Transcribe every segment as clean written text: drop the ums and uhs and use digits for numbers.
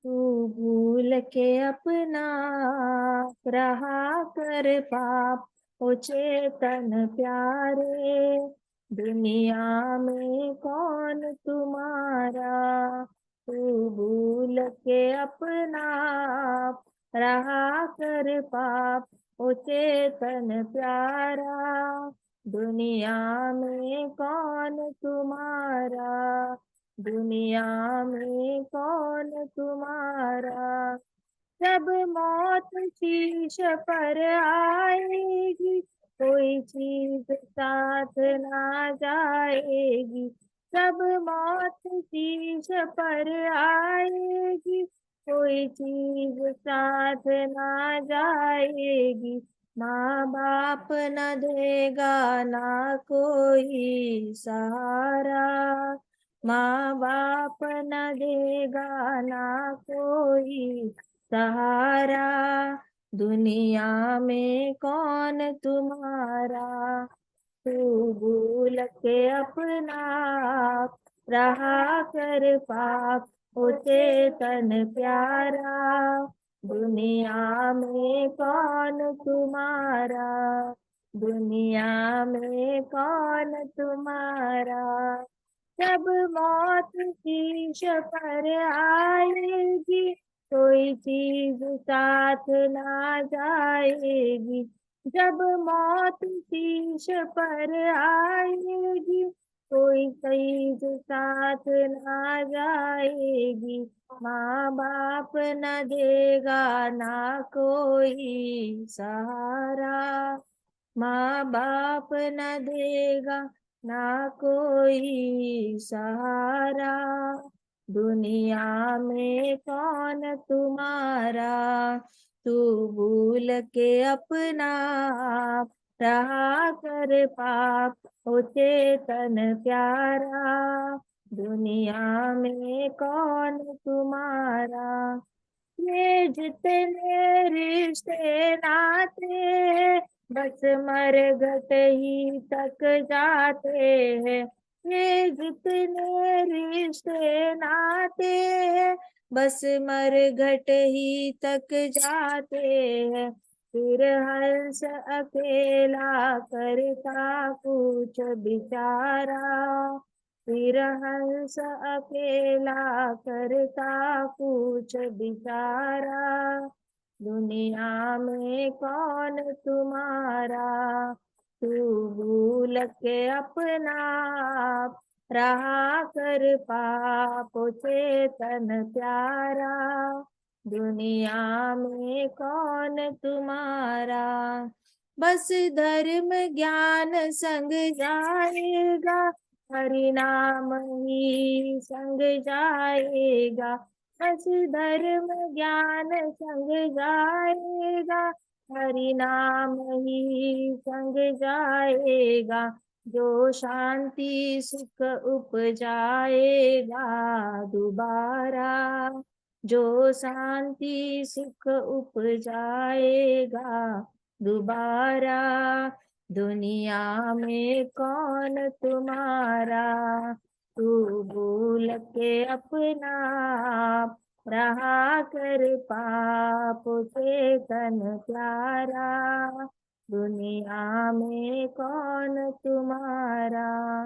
तू भूल के अपना रहा कर पाप, ओ चेतन प्यारे, दुनिया में कौन तुम्हारा। तू भूल के अपना रहा कर पाप, ओ चेतन प्यारा, दुनिया में कौन तुम्हारा, दुनिया में कौन तुम्हारा। जब मौत शीश पर आएगी, कोई चीज साथ ना जाएगी। जब मौत शीश पर आएगी, कोई चीज साथ ना जाएगी। माँ बाप न देगा ना कोई सहारा, माँ बाप न देगा ना कोई सहारा, दुनिया में कौन तुम्हारा। तू भूल के अपना रहा कर पाप, ओ चेतन प्यारा, दुनिया में कौन तुम्हारा, दुनिया में कौन तुम्हारा। जब मौत शीश पर आएगी, कोई चीज साथ ना जाएगी। जब मौत शीश पर आएगी, कोई चीज साथ ना जाएगी। माँ बाप न देगा ना कोई सहारा, माँ बाप न देगा ना कोई सहारा, दुनिया में कौन तुम्हारा। तू भूल के अपना रहा कर पाप, ओ चेतन प्यारा, दुनिया में कौन तुम्हारा। ये जितने रिश्ते नाते बस मरघट ही तक जाते हैं। ये जितने रिश्ते नाते बस मरघट ही तक जाते हैं। फिर हंस अकेला करता कुछ बिचारा, फिर हंस अकेला करता कुछ बिचारा, दुनिया में कौन तुम्हारा। तू भूल के अपना रहा कर पाप, चेतन प्यारा, दुनिया में कौन तुम्हारा। बस धर्म ज्ञान संग जाएगा, हरि नाम ही संग जाएगा। बस धर्म ज्ञान संग जाएगा, हरि नाम ही संग जाएगा। जो शांति सुख उपजाएगा दोबारा, जो शांति सुख उपजाएगा दोबारा, दुनिया में कौन तुम्हारा। तू भूल के अपना रहा कर पाप, चेतन प्यारा, दुनिया में कौन तुम्हारा।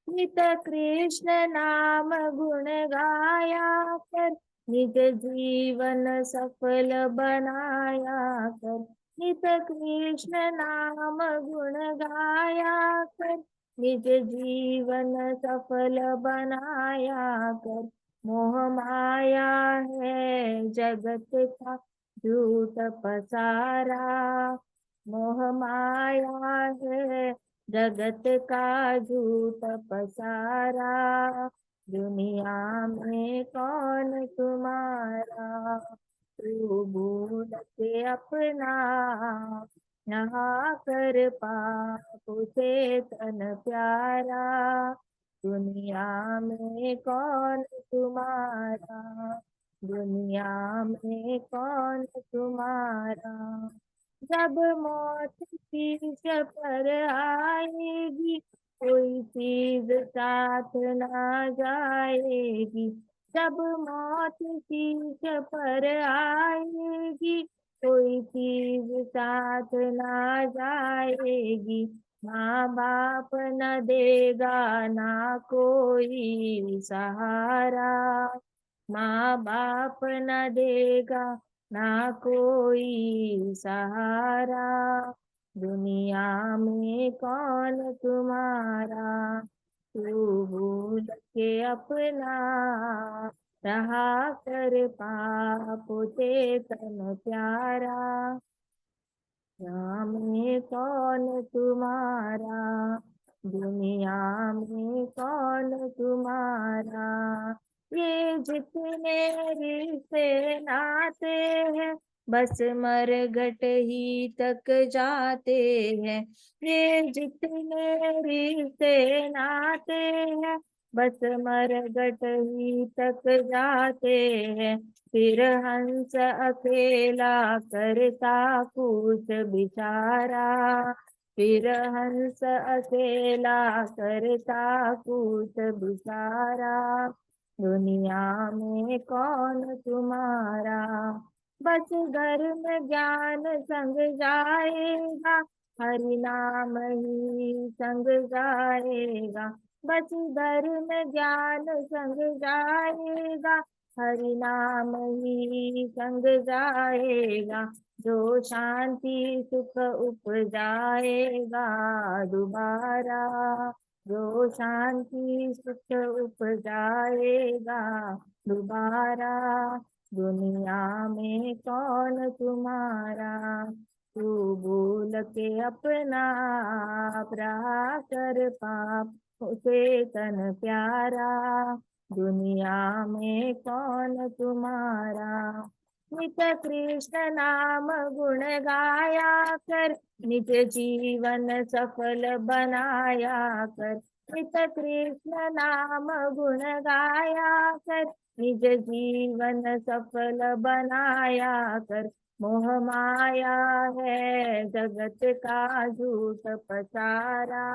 नित कृष्ण नाम गुण गाया कर, निज जीवन सफल बनाया कर। नित कृष्ण नाम गुण गाया कर, निज जीवन सफल बनाया कर। मोह माया है जगत का झूठ पसारा, मोह माया है जगत का झूठ पसारा, दुनिया में कौन तुम्हारा। तू भूल के अपना नहा कर पाप, चेतन प्यारा, दुनिया में कौन तुम्हारा, दुनिया में कौन तुम्हारा। जब मौत शीश पर आएगी, कोई चीज साथ ना जाएगी। जब मौत शीश पर आएगी, कोई चीज साथ ना जाएगी। माँ बाप न देगा ना कोई सहारा, माँ बाप न देगा ना कोई सहारा। दुनिया में कौन तुम्हारा, तू भूल के अपना रहा कर पाप चेतन प्यारा। दुनिया में कौन तुम्हारा, दुनिया में कौन तुम्हारा। ये जितने रिश्ते नाते हैं, बस मरघट ही तक जाते हैं। ये जितने रिश्ते नाते हैं, बस मरघट ही तक जाते हैं। फिर हंस अकेला करता कुछ बिचारा, फिर हंस अकेला करता कुछ बिचारा। दुनिया में कौन तुम्हारा, बस घर में ज्ञान संग जाएगा, हरि नाम ही संग जाएगा। बस घर में ज्ञान संग जाएगा, हरि नाम ही संग जाएगा। जो शांति सुख उपजाएगा दोबारा, जो शांति सुख उपजाएगा दोबारा। दुनिया में कौन तुम्हारा, तू भूल के अपना रहा कर पाप उसे तन प्यारा। दुनिया में कौन तुम्हारा, नित कृष्ण नाम गुण गाया कर, निज जीवन सफल बनाया कर। नित कृष्ण नाम गुण गाया कर, निज जीवन सफल बनाया कर। मोह माया है जगत का झूठ पसारा,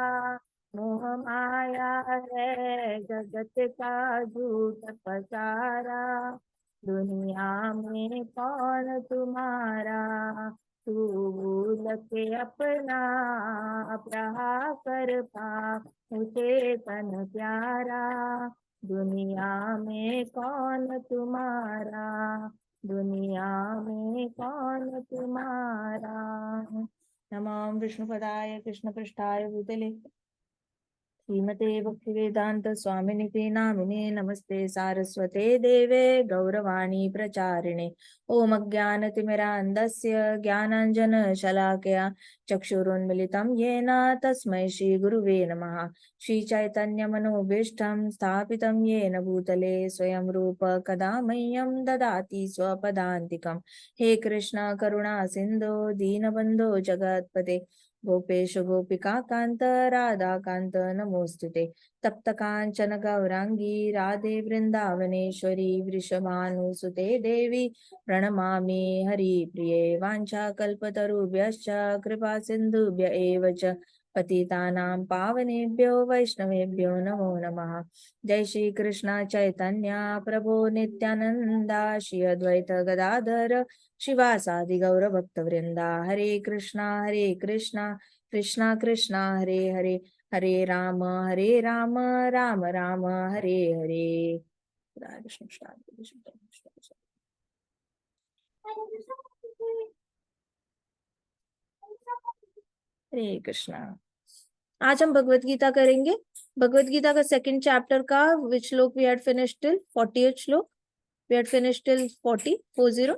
मोह माया है जगत का झूठ पसारा। दुनिया में कौन तुम्हारा, तू भूल के अपना रहा कर पाप उसे तन प्यारा। दुनिया में कौन तुम्हारा, दुनिया में कौन तुम्हारा। नमः विष्णुपदाय कृष्णपृष्ठाय भूतले श्रीमते भक्तिवेदांत स्वामिनिति नामिने नमस्ते सारस्वते देवे गौरवाणी प्रचारिणे। ओम अज्ञानतिमिरान्धस्य ज्ञानाञ्जनशलाकया चक्षुरुन्मिलितं येन तस्मै श्रीगुरुवे नमः। श्रीचैतन्यमनोभीष्टं स्थापितं येन भूतले स्वयं रूप कदा मह्यं ददाति स्वपदान्तिकं। हे कृष्ण करुणा सिन्धो दीनबन्धो जगत्पते, गोपेश गोपिका कांत राधा कांत नमोस्तुते। तप्त कांचन गौरांगी राधे वृंदावनेश्वरी वृषभानुसुते देवी प्रणमामि हरिप्रिये। वाञ्छाकल्पतरुभ्यश्च कृपा सिन्धुभ्य एव च पतितानां पावनेभ्यो वैष्णवेभ्यो नमो नमः। जय श्री कृष्ण चैतन्य प्रभो नित्यानंदा, श्री अद्वैत गदाधर शिवासादि गौर भक्त वृंदा। हरे कृष्णा कृष्णा कृष्णा हरे हरे, हरे राम राम राम हरे हरे। हरे कृष्णा। आज हम भगवत गीता करेंगे। भगवत गीता का सेकंड चैप्टर का विच श्लोक we had finished till 40th श्लोक, वी हैड फिनिश्ड टिल 40।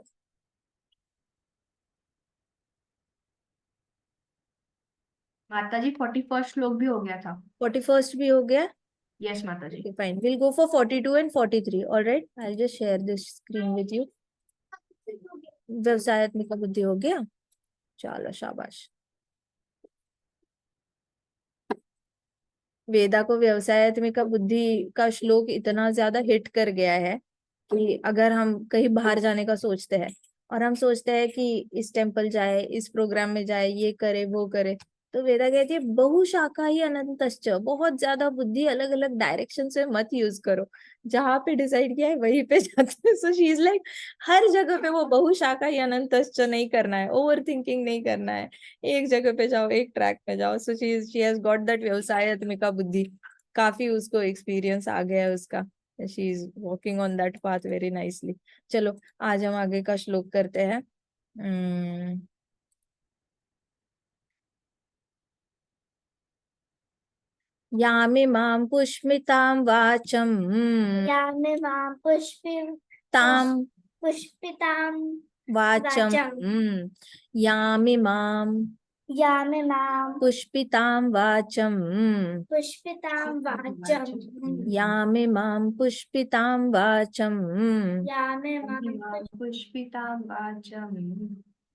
माता जी 41st श्लोक भी हो गया था। 41st भी हो गया। यस माता जी। Okay, fine. We'll go for 42 and 43. All right. I'll just share this screen with you. व्यवसायत्मिका बुद्धि हो गया, चलो शाबाश। वेदा को व्यवसायत्मिका बुद्धि का श्लोक इतना ज्यादा हिट कर गया है कि अगर हम कहीं बाहर जाने का सोचते हैं और हम सोचते हैं कि इस टेम्पल जाए, इस प्रोग्राम में जाए, ये करे वो करे, तो वेदा कहती है बहुशाखा ही अनंतश्च, बहुत ज्यादा बुद्धि अलग अलग डायरेक्शन से मत यूज करो, जहां पे डिसाइड किया है वहीं पे जाते हैं। सो शी इज लाइक हर जगह पे वो बहुशाखा ही अनंतश्च नहीं करना है, ओवर थिंकिंग नहीं करना है, एक जगह पे जाओ, एक ट्रैक पे जाओ। So she has got that व्यवसायत्मिका बुद्धि, काफी उसको एक्सपीरियंस आ गया है उसका। She is walking on that path very nicely. चलो आज हम आगे का श्लोक करते हैं। यामिमां पुष्पितां वाचं यामिमां तां पुष्पितां वाचं वाचं यामिमां यामिमां पुष्पितां वाचं पुष्पितां वाचं यामिमां पुष्पितां वाचं यामिमां पुष्पितां वाचं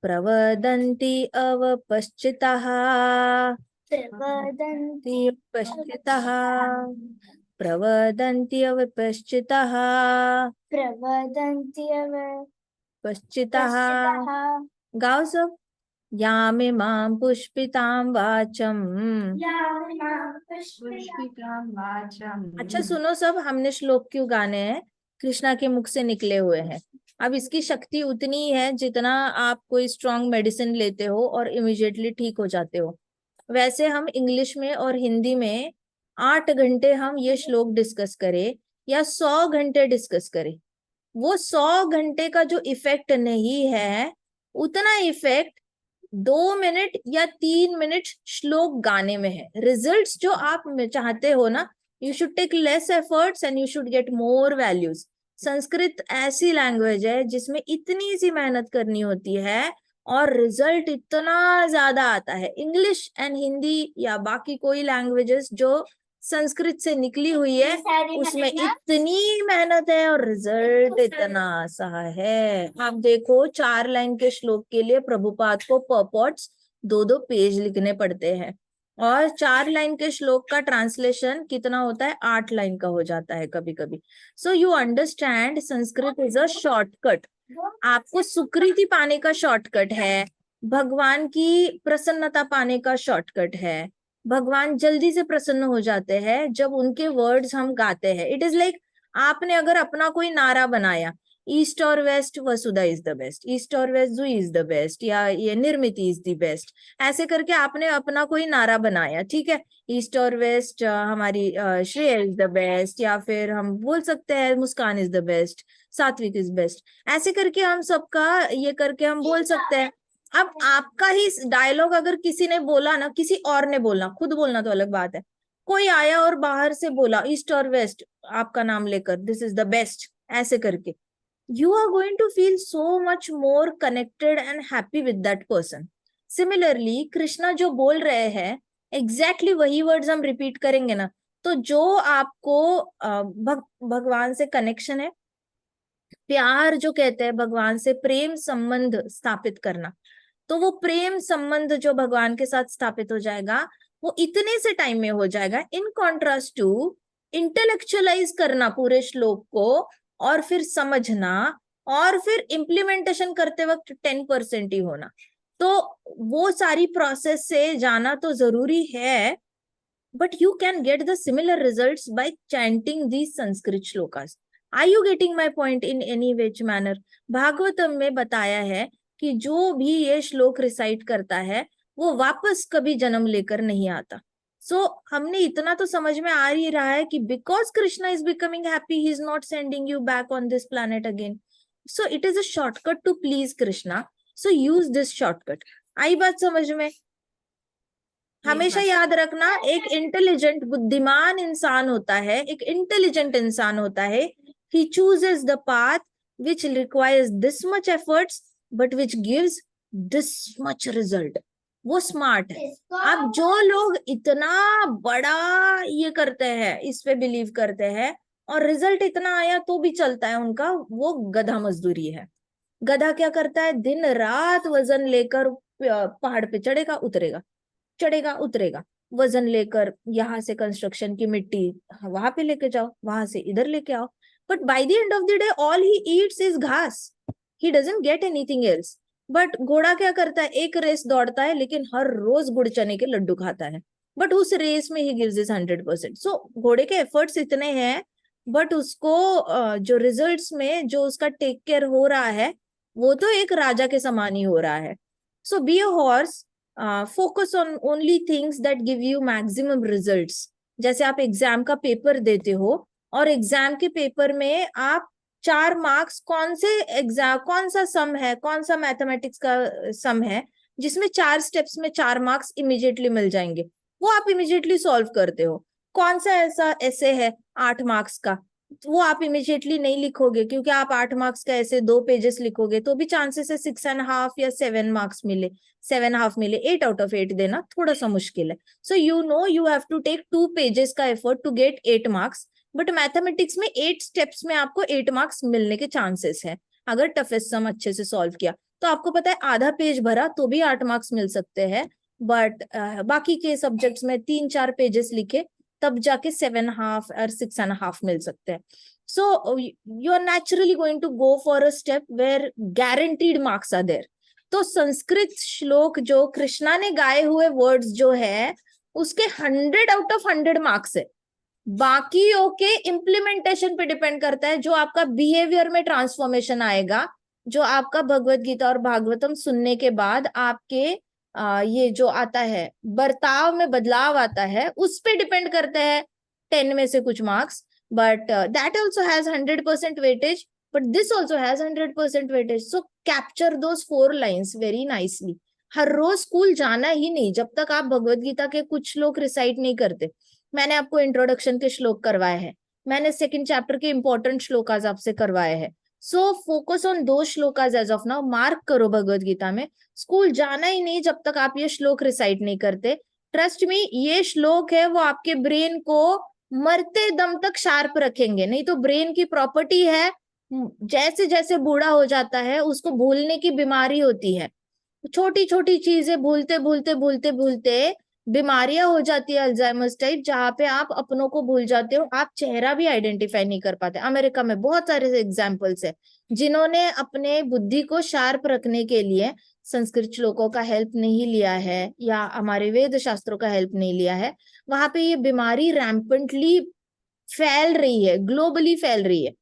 प्रवदन्ति अवपश्चितः प्रवदन्ति पश्चितः प्रवदन्ति अवपश्चितः प्रवदन्त्यव पश्चितः। पश्चितः गाओ सब। यामिमां पुष्पितां वाचं। यामिमां पुष्पितां वाचं। अच्छा सुनो सब, हमने श्लोक क्यों गाने हैं? कृष्णा के मुख से निकले हुए हैं। अब इसकी शक्ति उतनी ही है जितना आप कोई स्ट्रॉन्ग मेडिसिन लेते हो और इमिजिएटली ठीक हो जाते हो। वैसे हम इंग्लिश में और हिंदी में 8 घंटे हम ये श्लोक डिस्कस करें या 100 घंटे डिस्कस करें, वो 100 घंटे का जो इफेक्ट नहीं है उतना इफेक्ट 2 मिनट या 3 मिनट श्लोक गाने में है। रिजल्ट्स जो आप चाहते हो ना, you should take less efforts and you should get more values. Sanskrit ऐसी लैंग्वेज है जिसमें इतनी सी मेहनत करनी होती है और रिजल्ट इतना ज्यादा आता है। इंग्लिश एंड हिंदी या बाकी कोई लैंग्वेजेस जो संस्कृत से निकली हुई है उसमें इतनी मेहनत है और रिजल्ट इतना सा है। आप देखो 4 लाइन के श्लोक के लिए प्रभुपाद को पर्पॉट्स 2-2 पेज लिखने पड़ते हैं, और 4 लाइन के श्लोक का ट्रांसलेशन कितना होता है, 8 लाइन का हो जाता है कभी कभी। So you understand Sanskrit is a shortcut. आपको सुकृति पाने का शॉर्टकट है, भगवान की प्रसन्नता पाने का शॉर्टकट है। भगवान जल्दी से प्रसन्न हो जाते हैं जब उनके वर्ड्स हम गाते हैं। इट इज लाइक आपने अगर अपना कोई नारा बनाया, ईस्ट और west Vasudha is the best, east और west Jui is the best, या ये निर्मिति इज द बेस्ट, ऐसे करके आपने अपना कोई नारा बनाया, ठीक है, ईस्ट और वेस्ट हमारी श्रेया इज द बेस्ट, या फिर हम बोल सकते हैं मुस्कान इज द बेस्ट, सात्विक इज बेस्ट, ऐसे करके हम सबका ये करके हम बोल सकते हैं। अब आपका ही डायलॉग अगर किसी ने बोला ना, किसी और ने बोलना, खुद बोलना तो अलग बात है, कोई आया और बाहर से बोला ईस्ट और वेस्ट आपका नाम लेकर, दिस इज द बेस्ट, ऐसे करके you are going to feel so much more connected and happy with that person. Similarly, Krishna जो बोल रहे हैं exactly वही वर्ड्स हम रिपीट करेंगे ना, तो जो आपको भगवान से कनेक्शन है, प्यार जो कहते हैं भगवान से, प्रेम संबंध स्थापित करना, तो वो प्रेम संबंध जो भगवान के साथ स्थापित हो जाएगा वो इतने से टाइम में हो जाएगा, इन कॉन्ट्रास्ट टू इंटेलेक्चुअलाइज करना पूरे श्लोक को और फिर समझना और फिर इम्प्लीमेंटेशन करते वक्त 10% ही होना। तो वो सारी प्रोसेस से जाना तो जरूरी है, but you can get the similar results by chanting these Sanskrit shlokas. Are you getting my point in any which manner? Bhagavatam में बताया है कि जो भी ये श्लोक रिसाइट करता है वो वापस कभी जन्म लेकर नहीं आता। सो हमने इतना तो समझ में आ ही रहा है कि because Krishna is becoming happy, he is not sending you back on this planet again. So it is a shortcut to please Krishna, so use this shortcut. आई बात समझ में? हमेशा याद रखना, एक इंटेलिजेंट बुद्धिमान इंसान होता है, एक इंटेलिजेंट इंसान होता है, he chooses the path which requires this much efforts but which gives this much result. वो स्मार्ट है। अब जो लोग इतना बड़ा ये करते हैं, इस पे बिलीव करते हैं और रिजल्ट इतना आया तो भी चलता है उनका, वो गधा मजदूरी है। गधा क्या करता है, दिन रात वजन लेकर पहाड़ पे चढ़ेगा उतरेगा, चढ़ेगा उतरेगा, वजन लेकर यहाँ से कंस्ट्रक्शन की मिट्टी वहां पे लेके जाओ, वहां से इधर लेके आओ, but by the end of the day all he eats is घास, he doesn't get anything else. But घोड़ा क्या करता है, एक रेस दौड़ता है लेकिन हर रोज गुड़ चने के लड्डू खाता है, बट उस रेस में ही गिव्स इज 100%। सो घोड़े के एफर्ट्स इतने हैं, बट उसको जो रिजल्ट्स में जो उसका टेक केयर हो रहा है वो तो एक राजा के समान ही हो रहा है। So be a horse, focus on only things that give you maximum results. जैसे आप एग्जाम का पेपर देते हो और एग्जाम के पेपर में आप 4 मार्क्स, कौन सा सम है, कौन सा मैथमेटिक्स का सम है जिसमें 4 स्टेप्स में 4 मार्क्स इमीडिएटली मिल जाएंगे, वो आप इमीडिएटली सॉल्व करते हो। कौन सा ऐसा ऐसे है 8 मार्क्स का, वो आप इमीडिएटली नहीं लिखोगे, क्योंकि आप 8 मार्क्स का ऐसे 2 पेजेस लिखोगे तो भी चांसेस है 6.5 या 7 मार्क्स मिले, 7.5 मिले, 8 आउट ऑफ 8 देना थोड़ा सा मुश्किल है। So you have to take 2 pages का effort to get 8 marks, but mathematics में 8 स्टेप्स में आपको 8 मार्क्स मिलने के चांसेस है अगर टफेस्ट सम अच्छे से सॉल्व किया। तो आपको पता है आधा पेज भरा तो भी 8 मार्क्स मिल सकते हैं, बट बाकी के सब्जेक्ट्स में 3-4 पेजेस लिखे तब जाके 7.5 और 6.5 मिल सकते हैं। So you are naturally going to go for a step where guaranteed marks are there. तो संस्कृत श्लोक जो कृष्णा ने गाए हुए वर्ड्स जो है उसके 100 आउट ऑफ 100 मार्क्स है। बाकी ओके इम्प्लीमेंटेशन पे डिपेंड करता है, जो आपका बिहेवियर में ट्रांसफॉर्मेशन आएगा, जो आपका भगवत गीता और भागवतम सुनने के बाद आपके ये जो आता है बर्ताव में बदलाव आता है, उस पे डिपेंड करता है 10 में से कुछ marks. But that also has 100% weightage, but this also has 100% weightage. So capture those 4 lines very nicely. हर रोज स्कूल जाना ही नहीं जब तक आप भगवत गीता के कुछ श्लोक रिसाइट नहीं करते। मैंने आपको इंट्रोडक्शन के श्लोक करवाए हैं, मैंने 2nd चैप्टर के इंपॉर्टेंट श्लोकाज आपसे करवाए हैं। सो फोकस ऑन दो श्लोकाज एज ऑफ नाउ, मार्क करो भगवत गीता में। स्कूल जाना ही नहीं जब तक आप ये श्लोक रिसाइट नहीं करते। ट्रस्ट मी, ये श्लोक है वो आपके ब्रेन को मरते दम तक शार्प रखेंगे। नहीं तो ब्रेन की प्रॉपर्टी है जैसे जैसे बूढ़ा हो जाता है उसको भूलने की बीमारी होती है, छोटी छोटी चीजें भूलते भूलते भूलते भूलते बीमारियां हो जाती है अल्जाइमर्स टाइप, जहां पे आप अपनों को भूल जाते हो, आप चेहरा भी आइडेंटिफाई नहीं कर पाते। अमेरिका में बहुत सारे एग्जाम्पल्स है जिन्होंने अपने बुद्धि को शार्प रखने के लिए संस्कृत श्लोकों का हेल्प नहीं लिया है या हमारे वेद शास्त्रों का हेल्प नहीं लिया है, वहां पे ये बीमारी रैम्पेंटली फैल रही है, ग्लोबली फैल रही है।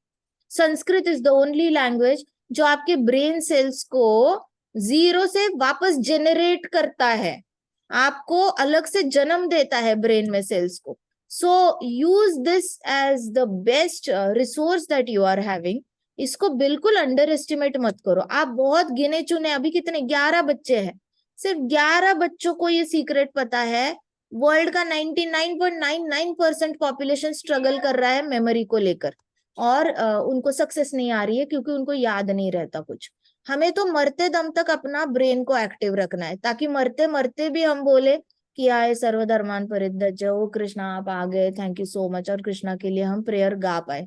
Sanskrit is the only language जो आपके ब्रेन सेल्स को जीरो से वापस जेनरेट करता है, आपको अलग से जन्म देता है ब्रेन में सेल्स को। So use this as the best resource that you are having. इसको बिल्कुल अंडर एस्टिमेट मत करो। आप बहुत गिने चुने, अभी कितने 11 बच्चे हैं, सिर्फ 11 बच्चों को ये सीक्रेट पता है। वर्ल्ड का 99.99% पॉपुलेशन स्ट्रगल कर रहा है मेमोरी को लेकर, और उनको सक्सेस नहीं आ रही है क्योंकि उनको याद नहीं रहता कुछ। हमें तो मरते दम तक अपना ब्रेन को एक्टिव रखना है, ताकि मरते मरते भी हम बोले कि आए सर्वधर्मान परित्यज्य, ओ कृष्णा आप आ गए, थैंक यू सो मच, और कृष्णा के लिए हम प्रेयर गा पाए।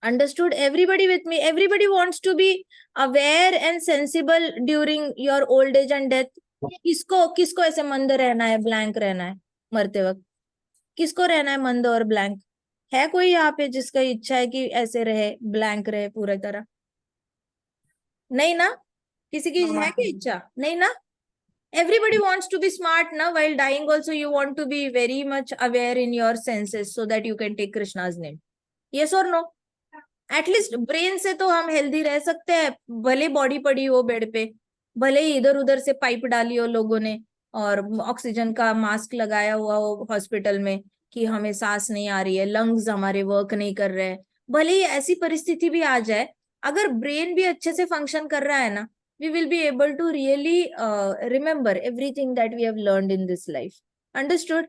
Understood? Everybody with me? Everybody wants to be aware and sensible during your old age and death. किसको किसको ऐसे मंद रहना है, ब्लैंक रहना है मरते वक्त? किसको रहना है मंद और ब्लैंक? है कोई यहाँ पे जिसका इच्छा है कि ऐसे रहे, ब्लैंक रहे पूरी तरह? नहीं ना? किसी की है क्या इच्छा? नहीं ना? Everybody wants to be smart na, while dying also you want to be very much aware in your senses so that you can take Krishna's name. Yes or no? At least brain से तो हम healthy रह सकते हैं, भले body पड़ी हो bed पे, भले ही इधर उधर से पाइप डाली हो लोगों ने और ऑक्सीजन का मास्क लगाया हुआ हो हॉस्पिटल में कि हमें सांस नहीं आ रही है, लंग्स हमारे वर्क नहीं कर रहे हैं, भले ही ऐसी परिस्थिति भी आ जाए, अगर ब्रेन भी अच्छे से फंक्शन कर रहा है ना, we will be able to really remember everything that we have learned in this life. Understood?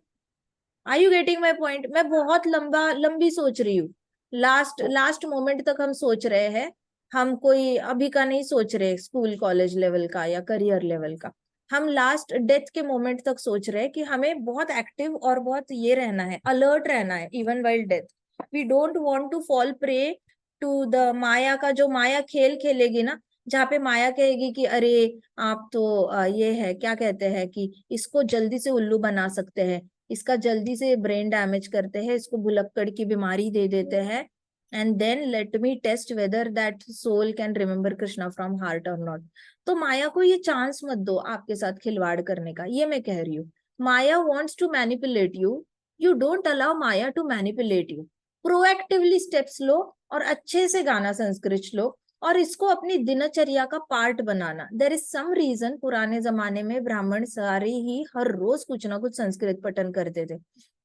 Are you getting my point? मैं बहुत लंबी सोच रही हूँ, लास्ट मोमेंट तक हम सोच रहे हैं, हम कोई अभी का नहीं सोच रहे स्कूल कॉलेज लेवल का या करियर लेवल का, हम लास्ट डेथ के मोमेंट तक सोच रहे हैं कि हमें बहुत एक्टिव और बहुत ये रहना है, अलर्ट रहना है even while death. We don't want to fall prey to the maya का, जो माया खेल खेलेगी ना, जहाँ पे माया कहेगी कि अरे आप तो ये है क्या कहते हैं कि इसको जल्दी से उल्लू बना सकते हैं, इसका जल्दी से ब्रेन डैमेज करते हैं, इसको भुलक्कड़ की बीमारी दे देते हैं, and then let me test whether that soul can remember Krishna from heart or not. तो माया को ये चांस मत दो आपके साथ खिलवाड़ करने का, ये मैं कह रही हूँ. माया wants to manipulate you. You don't allow Maya to manipulate you. Proactively steps लो और अच्छे से गाना संस्कृत श्लोक और इसको अपनी दिनचर्या का पार्ट बनाना. देयर इज सम रीजन पुराने जमाने में ब्राह्मण सारे ही हर रोज कुछ ना कुछ संस्कृत पठन करते थे.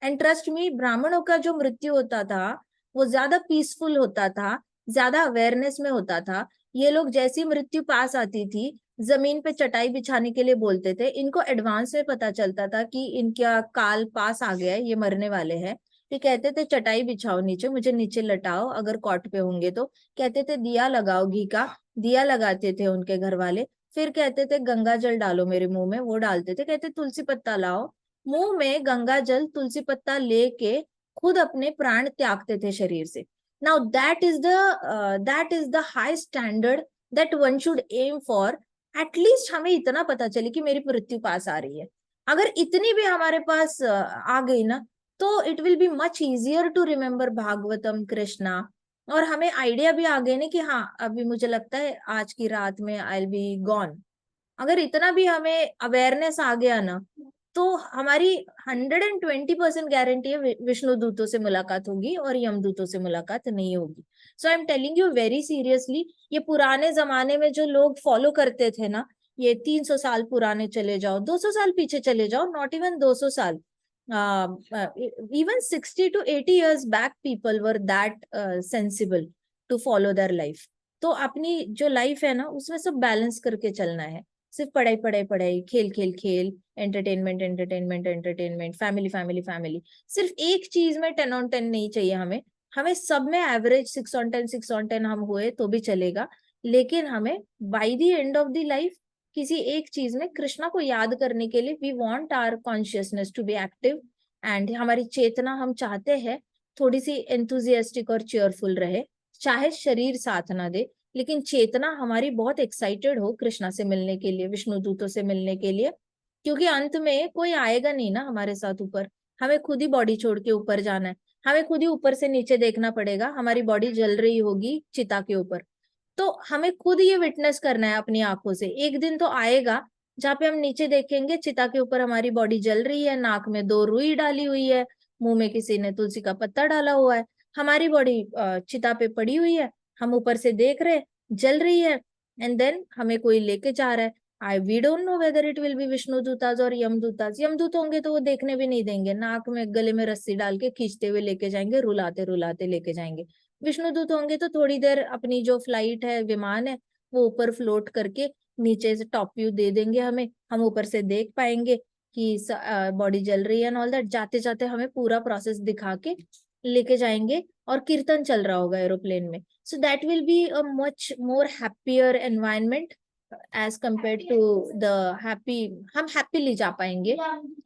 एंड ट्रस्ट मी, ब्राह्मणों का जो मृत्यु होता था वो ज्यादा पीसफुल होता था, ज्यादा अवेयरनेस में होता था. ये लोग जैसी मृत्यु पास आती थी जमीन पे चटाई बिछाने के लिए बोलते थे. इनको एडवांस में पता चलता था कि इनका काल पास आ गया है, ये मरने वाले हैं. फिर कहते थे चटाई बिछाओ नीचे, मुझे नीचे लटाओ, अगर कॉट पे होंगे तो. कहते थे दिया लगाओ घी का, दिया लगाते थे उनके घर वाले. फिर कहते थे गंगा जल डालो मेरे मुंह में, वो डालते थे. कहते तुलसी पत्ता लाओ, मुंह में गंगा जल तुलसी पत्ता लेके खुद अपने प्राण त्यागते थे शरीर से. Now that is the high standard that one should aim for. At least हमें इतना पता चले कि मेरी मृत्यु पास आ रही है. अगर इतनी भी हमारे पास आ गई ना, तो it will be much easier to remember Bhagavatam, Krishna. और हमें आइडिया भी आ गई ना कि हाँ अभी मुझे लगता है आज की रात में आई विल बी गॉन. अगर इतना भी हमें अवेयरनेस आ गया ना, तो हमारी 120% गारंटी है विष्णु दूतों से मुलाकात होगी और यमदूतों से मुलाकात नहीं होगी. So I am telling you very seriously, ये पुराने जमाने में जो लोग फॉलो करते थे ना, ये 300 साल पुराने चले जाओ, 200 साल पीछे चले जाओ, नॉट इवन 200 साल, even 60 to 80 years back people were that sensible to follow their life. तो अपनी जो लाइफ है ना उसमें सब बैलेंस करके चलना है. सिर्फ पढ़ाई पढ़ाई पढ़ाई, खेल खेल खेल, entertainment entertainment entertainment, family family family, सिर्फ एक चीज में 10 on 10 नहीं चाहिए हमें. हमें सब में एवरेज 6 on 10 6 on 10 हम हुए तो भी चलेगा, लेकिन हमें bye the end of the life किसी एक चीज में कृष्णा को याद करने के लिए we want our consciousness to be active. And हमारी चेतना हम चाहते हैं थोड़ी सी एंथुजियास्टिक और चेयरफुल रहे, चाहे शरीर साथ ना दे, लेकिन चेतना हमारी बहुत एक्साइटेड हो कृष्णा से मिलने के लिए, विष्णु दूतों से मिलने के लिए. क्योंकि अंत में कोई आएगा नहीं ना हमारे साथ ऊपर, हमें खुद ही बॉडी छोड़ के ऊपर जाना है. हमें खुद ही ऊपर से नीचे देखना पड़ेगा, हमारी बॉडी जल रही होगी चिता के ऊपर. तो हमें खुद ये विटनेस करना है अपनी आंखों से. एक दिन तो आएगा जहाँ पे हम नीचे देखेंगे चिता के ऊपर हमारी बॉडी जल रही है, नाक में 2 रुई डाली हुई है, मुंह में किसी ने तुलसी का पत्ता डाला हुआ है, हमारी बॉडी चिता पे पड़ी हुई है, हम ऊपर से देख रहे जल रही है. एंड देन हमें कोई लेके जा रहा है. We don't know whether it will be Vishnu दूताज और यमदूताज. यमदूत होंगे तो वो देखने भी नहीं देंगे, नाक में गले में रस्सी डाल के खींचते हुए लेके जाएंगे, रुलाते रुलाते लेके जाएंगे. विष्णुदूत होंगे तो थोड़ी देर अपनी जो फ्लाइट है, विमान है, वो ऊपर फ्लोट करके नीचे से टॉप व्यू दे देंगे हमें, हम ऊपर से देख पाएंगे कि बॉडी जल रही है एंड ऑल दैट. जाते जाते हमें पूरा प्रोसेस दिखा के लेके जाएंगे और कीर्तन चल रहा होगा एरोप्लेन में. So that will be a much more happier environment as compare to the happy. हम हैप्पीली जा पाएंगे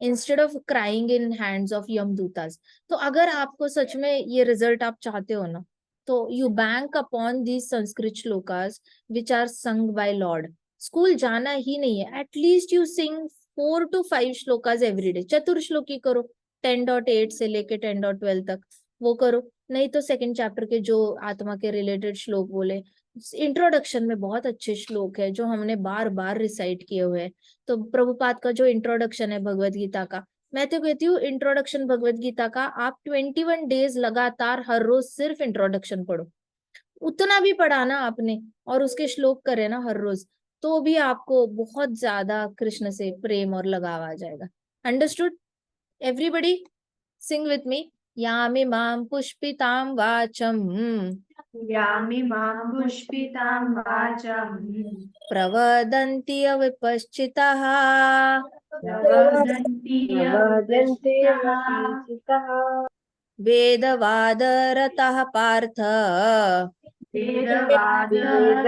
instead of crying in hands of यमदूतास. तो अगर आपको सच में ये रिजल्ट आप चाहते हो ना, तो you bank upon these Sanskrit श्लोकास which are sung by lord. School जाना ही नहीं है, एटलीस्ट यू सिंग 4 to 5 श्लोकास एवरी डे. चतुर्श्लोकी करो 10.8 से लेके 10.12 तक, वो करो. नहीं तो सेकंड चैप्टर के जो आत्मा के रिलेटेड श्लोक बोले, इंट्रोडक्शन में बहुत अच्छे श्लोक है जो हमने बार बार रिसाइट किए हुए हैं. तो प्रभुपाद का जो इंट्रोडक्शन है भगवत गीता का, मैं तो कहती हूँ इंट्रोडक्शन भगवत गीता का आप 21 डेज लगातार हर रोज सिर्फ इंट्रोडक्शन पढ़ो. उतना भी पढ़ा ना आपने और उसके श्लोक करे ना हर रोज, तो भी आपको बहुत ज्यादा कृष्ण से प्रेम और लगाव आ जाएगा. Understood? Everybody sing with me. यामिमां पुष्पितां वाचम् यामिमां पुष्पितां वाचम् प्रवदन्ति अविपश्चिताः प्रवदन्ति प्रवदन्त्यवकीचितः वेदवादरतः पार्थ वेदवादरतः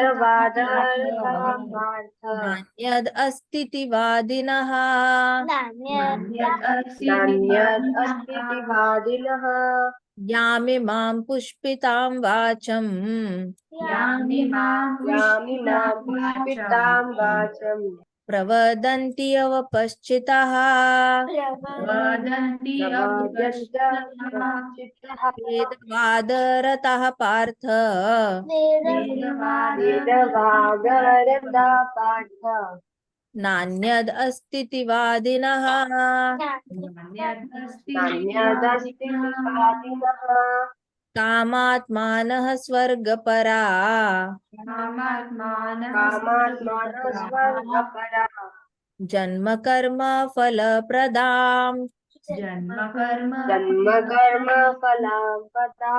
पार्थ नान्यद् अस्तीति वादिनः नान्यदस्तीति वादिनः यामिमां पुष्पितां वाचम् यामिमां पुष्पितां वाचम् प्रवदन्ति अवपश्चिताः वदन्ति प्रवदन्तः वेदवादरतः पार्थ वेदवादरता पार्थ नान्यद् अस्तीति वादिनः नान्यदस्ति वादिनः कामात्मानः स्वर्गपरा कामात्मानः स्वर्गपरा जन्म कर्म फलप्रदाम् जन्म कर्म फलापदा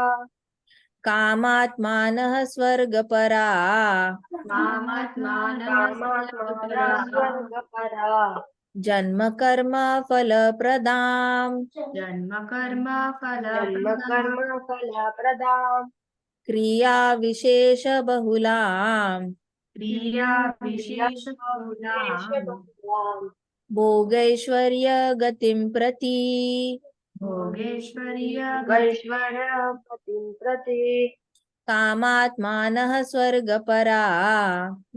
कामात्मानः स्वर्गपरा कामात्मानः स्वर्गपरा जन्म कर्म फलप्रदाम् जन्म कर्म फलप्रदा क्रिया विशेष बहुलाम् क्रिया विशेष भोगैश्वर्य गतिं प्रति भोगेश्वर्य ऐश्वर्यपतिं प्रति कामात्मानः स्वर्गपरा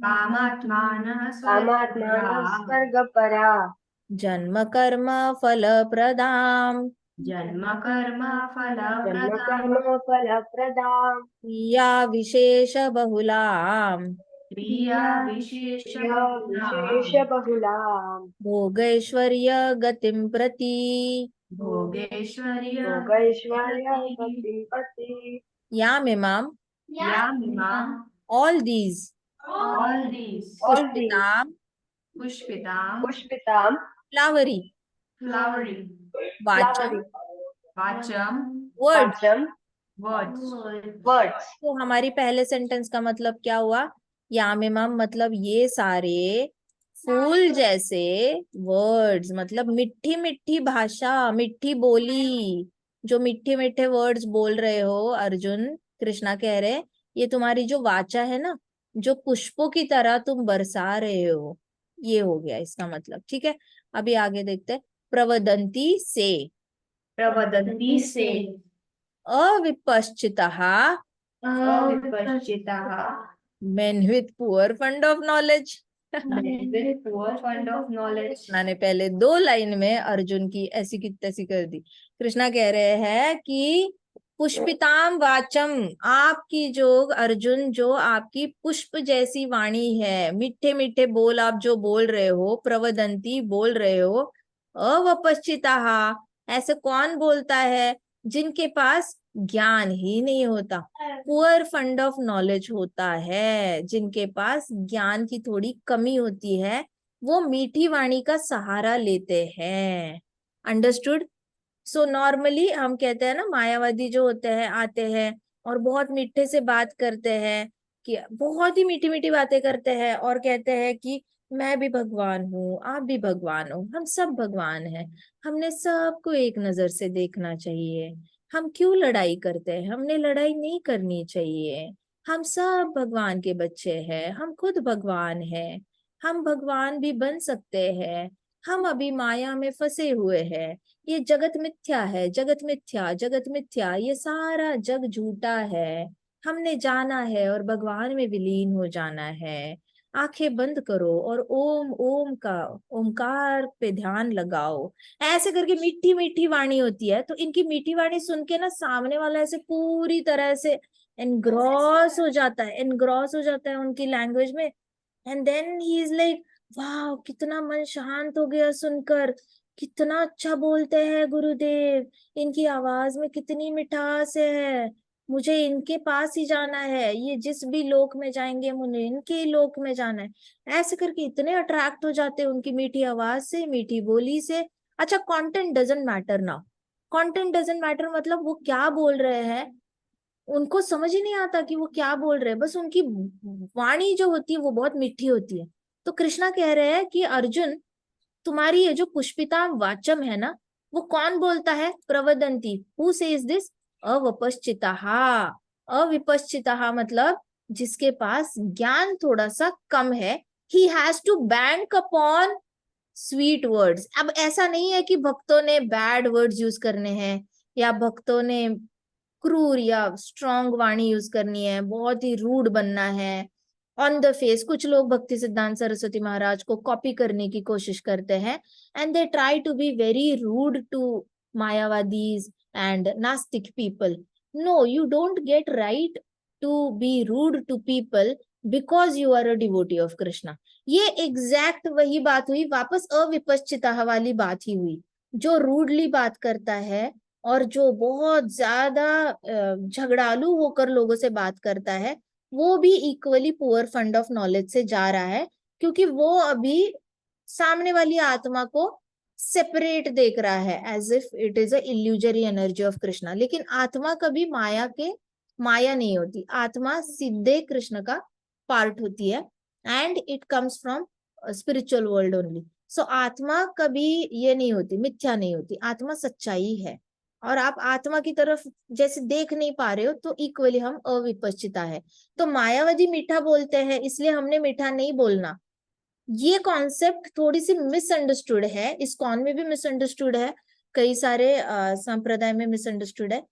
कामात्मानः स्वर्गपरा जन्म कर्म फलप्रदाम् जन्म कर्म फलप्रदा फलप्रदा क्रिया विशेष बहुलाम् क्रिया विशेष बहुला भोगैश्वर्य गतिं प्रति भोगेश्वर्य ऐश्वर्यपतिं प्रति यामिमाम् यामिमाम् all these all these पुष्पिताम् पुष्पिताम् पुष्पितां flowery flowering वाचम वाचम वर्ड्स words वर्ड्स तो हमारी पहले सेंटेंस का मतलब क्या हुआ? यामिमाम मतलब ये सारे फूल जैसे वर्ड्स, मतलब मीठी मीठी भाषा, मिट्ठी बोली, जो मीठे मीठे वर्ड्स बोल रहे हो अर्जुन। कृष्णा कह रहे ये तुम्हारी जो वाचा है ना, जो पुष्पों की तरह तुम बरसा रहे हो, ये हो गया इसका मतलब। ठीक है, अभी आगे देखते हैं। प्रवदंती से प्रवदन्ति से अविपश्चितः अविपश्चितः men with poor fund of knowledge। with poor fund of knowledge Krishna ने पहले 2 लाइन में अर्जुन की ऐसी की तैसी कर दी। कृष्णा कह रहे हैं कि पुष्पिताम वाचम, आपकी जो अर्जुन, जो आपकी पुष्प जैसी वाणी है, मीठे मीठे बोल आप जो बोल रहे हो, प्रवदंती बोल रहे हो, अवपश्चिताः, ऐसे कौन बोलता है जिनके पास ज्ञान ही नहीं होता, पुअर फंड ऑफ नॉलेज होता है, जिनके पास ज्ञान की थोड़ी कमी होती है, वो मीठी वाणी का सहारा लेते हैं। अंडरस्टूड? सो नॉर्मली हम कहते हैं ना, मायावादी जो होते हैं आते हैं और बहुत मीठे से बात करते हैं, कि बहुत ही मीठी मीठी बातें करते हैं और कहते हैं कि मैं भी भगवान हूँ, आप भी भगवान हो, हम सब भगवान हैं, हमने सबको एक नजर से देखना चाहिए, हम क्यों लड़ाई करते हैं, हमने लड़ाई नहीं करनी चाहिए, हम सब भगवान के बच्चे हैं, हम खुद भगवान हैं, हम भगवान भी बन सकते हैं, हम अभी माया में फंसे हुए हैं, ये जगत मिथ्या है, जगत मिथ्या, जगत मिथ्या, ये सारा जग झूठा है, हमने जाना है और भगवान में विलीन हो जाना है। आंखें बंद करो और ओम ओम का ओमकार पे ध्यान लगाओ। ऐसे करके मीठी मीठी वाणी होती है, तो इनकी मीठी वाणी सुन के ना सामने वाला ऐसे पूरी तरह से एनग्रॉस हो जाता है, एनग्रॉस हो जाता है उनकी लैंग्वेज में। And then he is like, वाह कितना मन शांत हो गया सुनकर, कितना अच्छा बोलते हैं गुरुदेव, इनकी आवाज में कितनी मिठास है, मुझे इनके पास ही जाना है, ये जिस भी लोक में जाएंगे मुझे इनके ही लोक में जाना है। ऐसे करके इतने अट्रैक्ट हो जाते हैं उनकी मीठी आवाज से, मीठी बोली से। अच्छा, कंटेंट डजंट मैटर ना, कंटेंट डजंट मैटर मतलब वो क्या बोल रहे हैं उनको समझ ही नहीं आता कि वो क्या बोल रहे हैं, बस उनकी वाणी जो होती है वो बहुत मीठी होती है। तो कृष्णा कह रहे हैं कि अर्जुन, तुम्हारी ये जो पुष्पिता वाचम है ना, वो कौन बोलता है? प्रवदंती, हु सेज दिस? अवपश्चिताः। अविपश्चिताः मतलब जिसके पास ज्ञान थोड़ा सा कम है, he has to bank upon sweet words. अब ऐसा नहीं है कि भक्तों ने बैड वर्ड्स यूज करने हैं, या भक्तों ने क्रूर या स्ट्रॉन्ग वाणी यूज करनी है, बहुत ही रूड बनना है, ऑन द फेस। कुछ लोग भक्ति सिद्धांत सरस्वती महाराज को कॉपी करने की कोशिश करते हैं and they try to be very rude to मायावादीज एंड नास्तिक people. No, you don't get right to be rude to people because you are a devotee of Krishna. ये एग्जैक्ट वही बात हुई, वापस अविपश्चिता वाली बात ही हुई। जो रूडली बात करता है और जो बहुत ज्यादा झगड़ालू होकर लोगों से बात करता है, वो भी equally poor fund of knowledge से जा रहा है, क्योंकि वो अभी सामने वाली आत्मा को सेपरेट देख रहा है as if it is a illusory energy of Krishna. लेकिन आत्मा कभी माया नहीं होती, आत्मा सीधे कृष्ण का पार्ट होती है and it comes from spiritual world only. So आत्मा कभी ये नहीं होती, मिथ्या नहीं होती, आत्मा सच्चाई है। और आप आत्मा की तरफ जैसे देख नहीं पा रहे हो, तो इक्वली हम अविपश्चिता है। तो मायावादी मीठा बोलते हैं इसलिए हमने मीठा नहीं बोलना, ये कॉन्सेप्ट थोड़ी सी मिसअंडरस्टूड है। इस्कॉन में भी मिसअंडरस्टूड है, कई सारे संप्रदाय में मिसअंडरस्टूड है।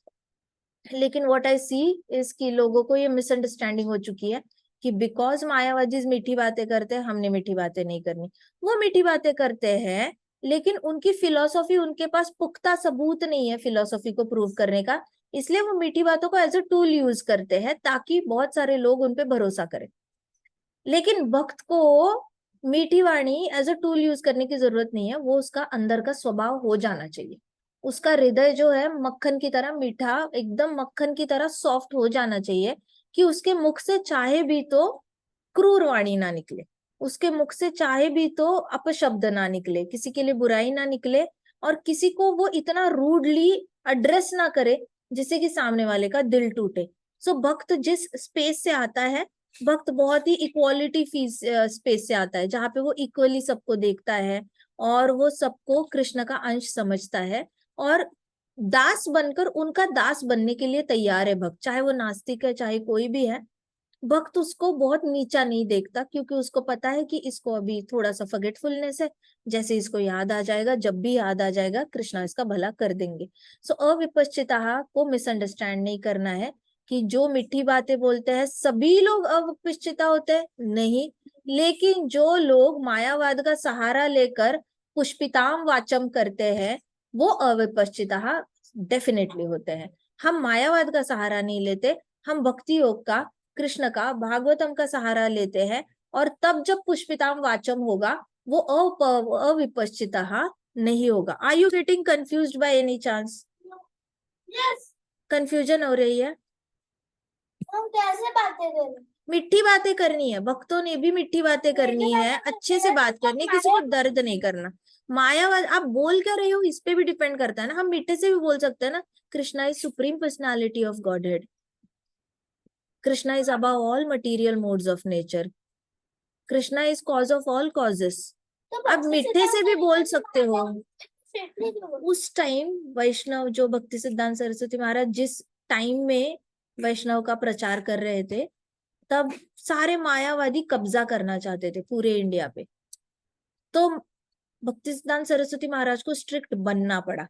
लेकिन व्हाट आई सी इज कि लोगों को ये मिसअंडरस्टैंडिंग हो चुकी है कि बिकॉज मायावादी मीठी बातें करते हैं, हमने मीठी बातें नहीं करनी। वो मीठी बातें करते हैं, लेकिन उनकी फिलॉसफी, उनके पास पुख्ता सबूत नहीं है फिलॉसफी को प्रूव करने का, इसलिए वो मीठी बातों को एज अ टूल यूज करते हैं ताकि बहुत सारे लोग उन पे भरोसा करें। लेकिन भक्त को मीठी वाणी एज अ टूल यूज करने की जरूरत नहीं है, वो उसका अंदर का स्वभाव हो जाना चाहिए। उसका हृदय जो है मक्खन की तरह मीठा, एकदम मक्खन की तरह सॉफ्ट हो जाना चाहिए कि उसके मुख से चाहे भी तो क्रूर वाणी ना निकले, उसके मुख से चाहे भी तो अपशब्द ना निकले, किसी के लिए बुराई ना निकले, और किसी को वो इतना रूडली एड्रेस ना करे जिससे कि सामने वाले का दिल टूटे। सो भक्त जिस स्पेस से आता है, भक्त बहुत ही इक्वालिटी स्पेस से आता है, जहाँ पे वो इक्वली सबको देखता है और वो सबको कृष्ण का अंश समझता है, और दास बनकर उनका दास बनने के लिए तैयार है भक्त, चाहे वो नास्तिक है चाहे कोई भी है। भक्त उसको बहुत नीचा नहीं देखता, क्योंकि उसको पता है कि इसको अभी थोड़ा सा फॉरगेटफुलनेस है, जैसे इसको याद आ जाएगा, जब भी याद आ जाएगा कृष्णा इसका भला कर देंगे। सो अविपश्चिता को मिसअंडरस्टैंड नहीं करना है कि जो मीठी बातें बोलते हैं सभी लोग अविपश्चिता होते हैं, नहीं। लेकिन जो लोग मायावाद का सहारा लेकर पुष्पिताम वाचम करते हैं, वो अविपश्चिता डेफिनेटली होते हैं। हम मायावाद का सहारा नहीं लेते, हम भक्ति योग का, कृष्ण का, भागवतम का सहारा लेते हैं, और तब जब पुष्पिताम वाचम होगा वो अविपश्चिता नहीं होगा। Are you getting confused by any chance? Yes. Confusion हो रही है? हम कैसे बातें करें? मिठी बातें करनी है, भक्तों ने भी मिठी बातें करनी है, अच्छे से बात करनी है, किसी को दर्द नहीं करना। मायावाद आप बोल क्या रहे हो इस पे भी डिपेंड करता है ना। हम मीठे से भी बोल सकते हैं ना, Krishna is supreme personality of godhead, Krishna is above all material modes of nature, Krishna is cause of all causes. अब मीठे से भी बोल सकते हो। उस टाइम वैष्णव, जो भक्ति सिद्धांत सरस्वती महाराज जिस टाइम में वैष्णव का प्रचार कर रहे थे, तब सारे मायावादी कब्जा करना चाहते थे पूरे इंडिया पे। तो भक्ति सिद्धांत सरस्वती महाराज को स्ट्रिक्ट बनना पड़ा।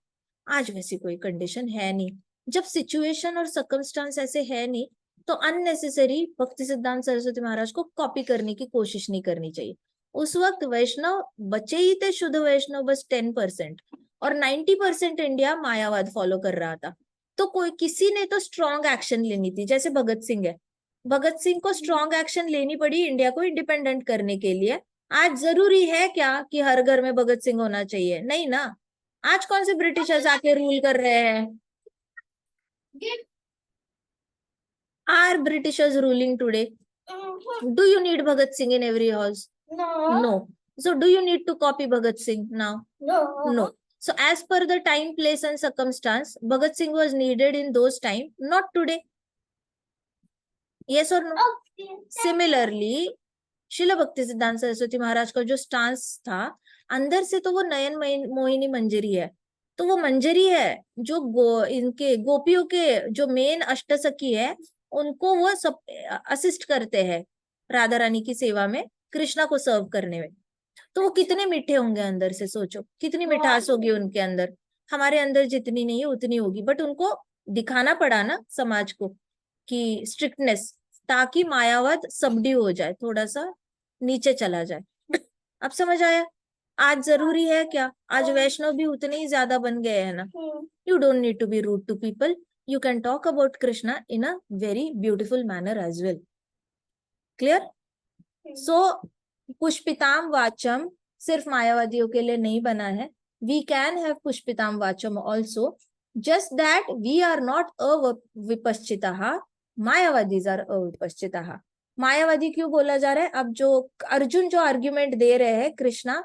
आज वैसी कोई कंडीशन है नहीं, जब सिचुएशन और सर्कमस्टांस ऐसे है नहीं, तो अननेसेसरी भक्ति सिद्धांत सरस्वती महाराज को कॉपी करने की कोशिश नहीं करनी चाहिए। उस वक्त वैष्णव बचे ही थे, शुद्ध वैष्णव बस 10%, और 90% इंडिया मायावाद फॉलो कर रहा था। तो कोई किसी ने तो स्ट्रॉन्ग एक्शन लेनी थी, जैसे भगत सिंह है, भगत सिंह को स्ट्रॉन्ग एक्शन लेनी पड़ी इंडिया को इंडिपेंडेंट करने के लिए। आज जरूरी है क्या कि हर घर में भगत सिंह होना चाहिए? नहीं ना। आज कौन से ब्रिटिशर्स आके रूल कर रहे हैं? Are Britishers ruling today? Do you need Bhagat Singh in every house? No. No. So do you need to copy Bhagat Singh now? No. No. So as per the time, place and circumstance, Bhagat Singh was needed in those time, not today. Yes or no? Okay. Similarly, शिला भक्ति सिद्धांत सरस्वती महाराज का जो stance था, अंदर से तो वो नयन मोहिनी मंजरी है, तो वो मंजरी है जो इनके गोपियों के जो मेन अष्टसखी है, उनको वो सब असिस्ट करते हैं राधा रानी की सेवा में, कृष्णा को सर्व करने में। तो वो कितने मीठे होंगे अंदर से, सोचो कितनी मिठास होगी उनके अंदर। हमारे अंदर जितनी नहीं है उतनी होगी, बट उनको दिखाना पड़ा ना समाज को कि स्ट्रिक्टनेस, ताकि मायावत सबड्यू हो जाए, थोड़ा सा नीचे चला जाए। अब समझ आया? आज जरूरी है क्या? आज वैष्णव भी उतने ही ज्यादा बन गए हैं ना। You don't need to be rude to people. You can talk about Krishna in a very beautiful manner as well. Clear? So, पुष्पिताम वाचम सिर्फ मायावादियों के लिए नहीं बना है. We can have पुष्पिताम वाचम also. Just that we are not अविपश्चिताः. मायावादीज आर अविपश्चिताः. मायावादी क्यों बोला जा रहा है? अब जो अर्जुन जो आर्ग्यूमेंट दे रहे हैं, कृष्णा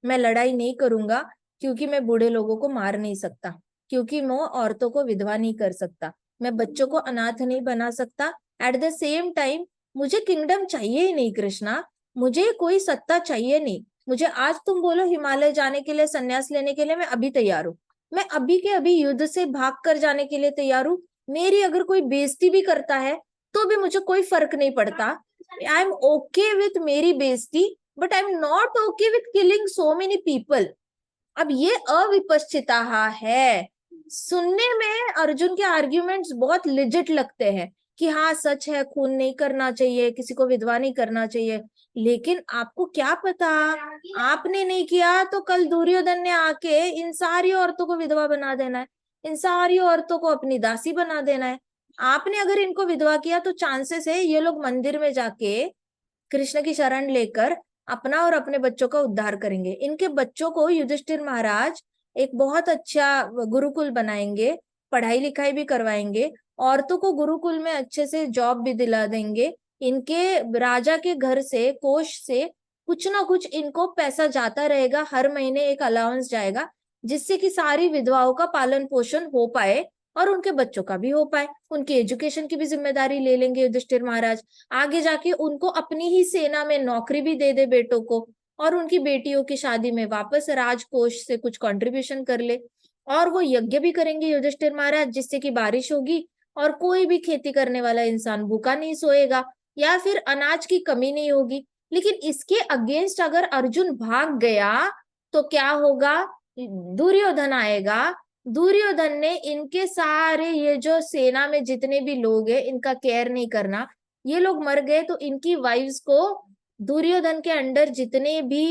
मैं लड़ाई नहीं करूंगा क्योंकि मैं बूढ़े लोगों को मार नहीं सकता, क्योंकि मैं औरतों को विधवा नहीं कर सकता, मैं बच्चों को अनाथ नहीं बना सकता। एट द सेम टाइम मुझे किंगडम चाहिए ही नहीं कृष्णा, मुझे कोई सत्ता चाहिए नहीं। मुझे आज तुम बोलो हिमालय जाने के लिए, संन्यास लेने के लिए, मैं अभी तैयार हूँ। मैं अभी के अभी युद्ध से भाग कर जाने के लिए तैयार हूँ। मेरी अगर कोई बेइज्जती भी करता है तो भी मुझे कोई फर्क नहीं पड़ता। आई एम ओके विथ मेरी बेइज्जती, but I am not okay with killing so many people. अब ये अविपश्चिता है। सुनने में अर्जुन के आर्ग्यूमेंट्स बहुत लिजिट लगते हैं कि हाँ सच है, खून नहीं करना चाहिए, किसी को विधवा नहीं करना चाहिए, लेकिन आपको क्या पता, आपने नहीं किया तो कल दुर्योधन ने आके इन सारी औरतों को विधवा बना देना है, इन सारी औरतों को अपनी दासी बना देना है। आपने अगर इनको विधवा किया तो चांसेस है ये लोग मंदिर में जाके कृष्ण की शरण लेकर अपना और अपने बच्चों का उद्धार करेंगे। इनके बच्चों को युधिष्ठिर महाराज एक बहुत अच्छा गुरुकुल बनाएंगे, पढ़ाई लिखाई भी करवाएंगे, औरतों को गुरुकुल में अच्छे से जॉब भी दिला देंगे। इनके राजा के घर से, कोष से कुछ ना कुछ इनको पैसा जाता रहेगा, हर महीने एक अलाउंस जाएगा, जिससे कि सारी विधवाओं का पालन पोषण हो पाए और उनके बच्चों का भी हो पाए। उनकी एजुकेशन की भी जिम्मेदारी ले लेंगे युधिष्ठिर महाराज। आगे जाके उनको अपनी ही सेना में नौकरी भी दे दे बेटों को, और उनकी बेटियों की शादी में वापस राजकोष से कुछ कंट्रीब्यूशन कर ले। और वो यज्ञ भी करेंगे युधिष्ठिर महाराज, जिससे कि बारिश होगी और कोई भी खेती करने वाला इंसान भूखा नहीं सोएगा, या फिर अनाज की कमी नहीं होगी। लेकिन इसके अगेंस्ट अगर अर्जुन भाग गया तो क्या होगा? दुर्योधन आएगा। दुर्योधन ने इनके सारे ये जो सेना में जितने भी लोग हैं इनका केयर नहीं करना, ये लोग मर गए तो इनकी वाइफ्स को दुर्योधन के अंडर जितने भी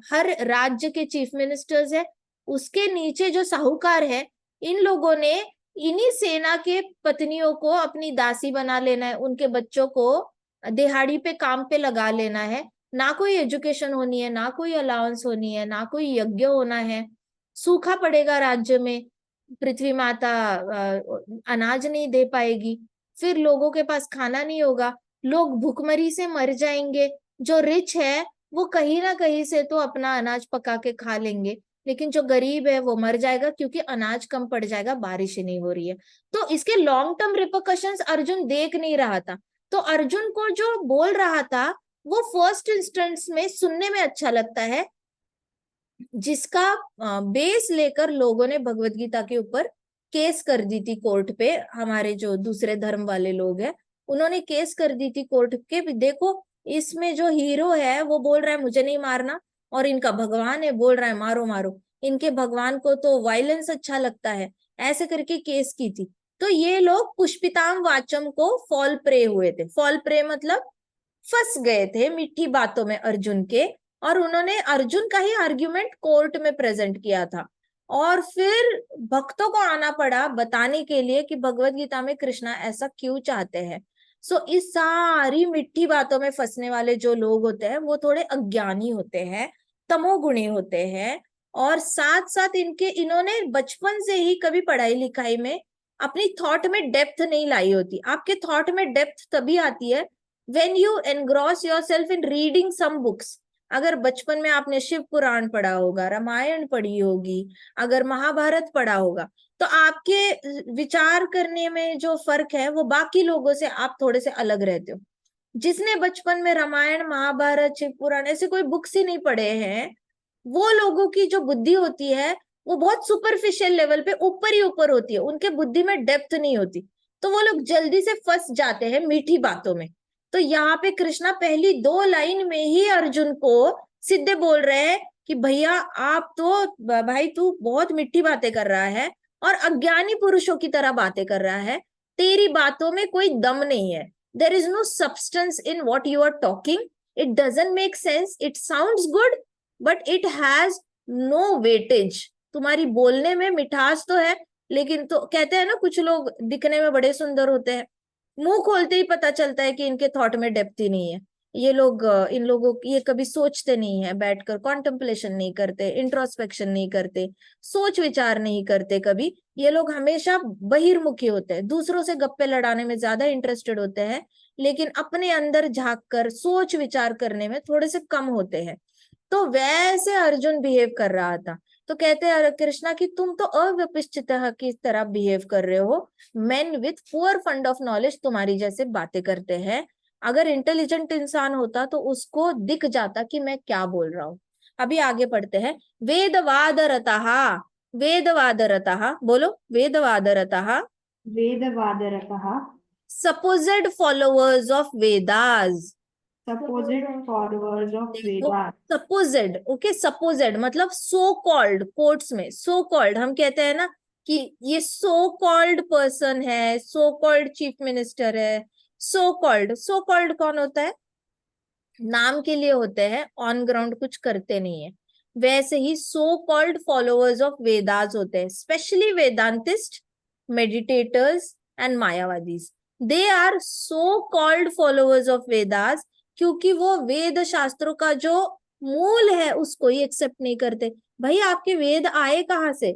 हर राज्य के चीफ मिनिस्टर्स है उसके नीचे जो साहूकार है, इन लोगों ने इन्हीं सेना के पत्नियों को अपनी दासी बना लेना है, उनके बच्चों को दिहाड़ी पे काम पे लगा लेना है। ना कोई एजुकेशन होनी है, ना कोई अलाउंस होनी है, ना कोई यज्ञ होना है। सूखा पड़ेगा राज्य में, पृथ्वी माता अनाज नहीं दे पाएगी, फिर लोगों के पास खाना नहीं होगा, लोग भूखमरी से मर जाएंगे। जो रिच है वो कहीं ना कहीं से तो अपना अनाज पका के खा लेंगे, लेकिन जो गरीब है वो मर जाएगा क्योंकि अनाज कम पड़ जाएगा, बारिश ही नहीं हो रही है। तो इसके लॉन्ग टर्म रिपरकशंस अर्जुन देख नहीं रहा था। तो अर्जुन को जो बोल रहा था वो फर्स्ट इंस्टेंस में सुनने में अच्छा लगता है, जिसका बेस लेकर लोगों ने भगवत गीता के ऊपर केस कर दी थी कोर्ट पे। हमारे जो दूसरे धर्म वाले लोग हैं उन्होंने केस कर दी थी कोर्ट के, देखो इसमें जो हीरो है वो बोल रहा है मुझे नहीं मारना, और इनका भगवान है बोल रहा है मारो मारो, इनके भगवान को तो वायलेंस अच्छा लगता है, ऐसे करके केस की थी। तो ये लोग पुष्पिताम वाचम को फॉल प्रे हुए थे। फॉल प्रे मतलब फंस गए थे मीठी बातों में अर्जुन के, और उन्होंने अर्जुन का ही आर्ग्यूमेंट कोर्ट में प्रेजेंट किया था। और फिर भक्तों को आना पड़ा बताने के लिए कि भगवत गीता में कृष्णा ऐसा क्यों चाहते हैं। सो इस सारी मिठी बातों में फंसने वाले जो लोग होते हैं वो थोड़े अज्ञानी होते हैं, तमोगुणी होते हैं, और साथ साथ इन्होंने बचपन से ही कभी पढ़ाई लिखाई में अपनी थॉट में डेप्थ नहीं लाई होती। आपके थॉट में डेप्थ तभी आती है when you engross yourself in reading some books। अगर बचपन में आपने शिव पुराण पढ़ा होगा, रामायण पढ़ी होगी, अगर महाभारत पढ़ा होगा, तो आपके विचार करने में जो फर्क है वो बाकी लोगों से आप थोड़े से अलग रहते हो। जिसने बचपन में रामायण, महाभारत, शिव पुराण ऐसे कोई बुक्स ही नहीं पढ़े हैं, वो लोगों की जो बुद्धि होती है वो बहुत सुपरफिशियल लेवल पे ऊपर ही ऊपर होती है, उनके बुद्धि में डेप्थ नहीं होती, तो वो लोग जल्दी से फंस जाते हैं मीठी बातों में। तो यहाँ पे कृष्णा पहली 2 लाइन में ही अर्जुन को सीधे बोल रहे हैं कि भैया आप तो, भाई तू बहुत मीठी बातें कर रहा है और अज्ञानी पुरुषों की तरह बातें कर रहा है, तेरी बातों में कोई दम नहीं है। There is no substance in what you are talking. It doesn't make sense. It sounds good, but it has no weightage. तुम्हारी बोलने में मिठास तो है, लेकिन तो कहते हैं ना कुछ लोग दिखने में बड़े सुंदर होते हैं, मुंह खोलते ही पता चलता है कि इनके थॉट में डेप्थ ही नहीं है। ये लोग इन लोगों ये कभी सोचते नहीं है, बैठकर कॉन्टेम्पलेशन नहीं करते, इंट्रोस्पेक्शन नहीं करते, सोच विचार नहीं करते कभी। ये लोग हमेशा बहिर्मुखी होते हैं, दूसरों से गप्पे लड़ाने में ज्यादा इंटरेस्टेड होते हैं, लेकिन अपने अंदर झांक कर सोच विचार करने में थोड़े से कम होते हैं। तो वैसे अर्जुन बिहेव कर रहा था। तो कहते हैं कृष्णा कि तुम तो अव्यपिश्चित की तरह बिहेव कर रहे हो, main with poor fund of knowledge तुम्हारी जैसे बातें करते हैं। अगर इंटेलिजेंट इंसान होता तो उसको दिख जाता कि मैं क्या बोल रहा हूँ। अभी आगे पढ़ते हैं। वेदवादरतः, वेदवादरतः बोलो, वेदवादरतः वेदवादरतः supposed followers of Vedas। supposed followers of Vedas। supposed, okay, supposed मतलब so called, कोट्स में so called हम कहते हैं ना कि ये so called person है, so called चीफ मिनिस्टर है। so called कौन होता है? नाम के लिए होते हैं, ऑन ग्राउंड कुछ करते नहीं है। वैसे ही so called followers of Vedas होते हैं, स्पेशली वेदांतिस्ट, मेडिटेटर्स एंड मायावादीज। They are so called followers of Vedas क्योंकि वो वेद शास्त्रों का जो मूल है उसको ही एक्सेप्ट नहीं करते। भाई आपके वेद आए कहाँ से?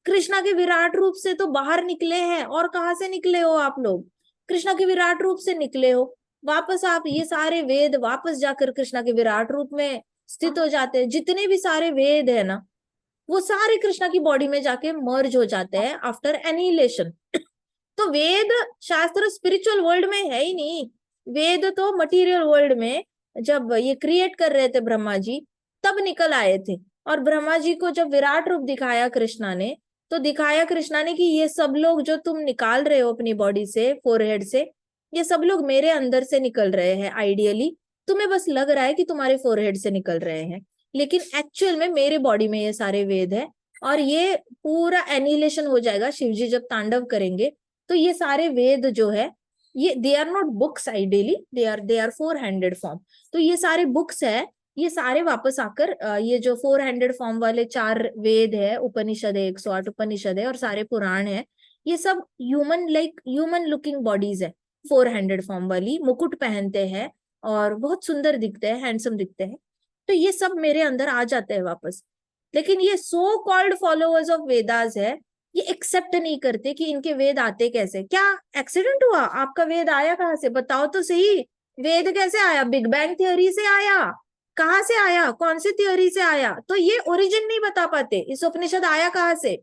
कृष्णा के विराट रूप से तो बाहर निकले हैं, और कहाँ से निकले हो आप लोग? कृष्णा के विराट रूप से निकले हो। वापस आप ये सारे वेद वापस जाकर कृष्णा के विराट रूप में स्थित हो जाते हैं। जितने भी सारे वेद है ना, वो सारे कृष्णा की बॉडी में जाके मर्ज हो जाते हैं आफ्टर एनिहिलेशन। तो वेद शास्त्र स्पिरिचुअल वर्ल्ड में है ही नहीं। वेद तो मटेरियल वर्ल्ड में जब ये क्रिएट कर रहे थे ब्रह्मा जी, तब निकल आए थे। और ब्रह्मा जी को जब विराट रूप दिखाया कृष्णा ने, तो दिखाया कृष्णा ने कि ये सब लोग जो तुम निकाल रहे हो अपनी बॉडी से, फोरहेड से, ये सब लोग मेरे अंदर से निकल रहे हैं। आइडियली तुम्हें बस लग रहा है कि तुम्हारे फोरहेड से निकल रहे हैं, लेकिन एक्चुअल में मेरे बॉडी में ये सारे वेद है। और ये पूरा एनिहिलेशन हो जाएगा, शिवजी जब तांडव करेंगे तो ये सारे वेद जो है, ये they are not books, ideally they are 400 form. तो ये सारे बुक्स है, ये सारे वापस आकर ये जो 400 फॉर्म वाले 4 वेद है, उपनिषद है, 108 उपनिषद है और सारे पुराण है, ये सब ह्यूमन लुकिंग बॉडीज है। 400 फॉर्म वाली, मुकुट पहनते हैं और बहुत सुंदर दिखते हैं, हैंडसम दिखते हैं। तो ये सब मेरे अंदर आ जाते हैं वापस। लेकिन ये सो कॉल्ड फॉलोअर्स ऑफ वेदास है, ये एक्सेप्ट नहीं करते कि इनके वेद आते कैसे। क्या एक्सीडेंट हुआ? आपका वेद आया कहाँ से? बताओ तो सही। वेद कैसे आया? बिग बैंग थ्योरी से आया? कहाँ से आया? कौन सी थ्योरी से आया? तो ये ओरिजिन नहीं बता पाते। इस उपनिषद आया कहाँ से?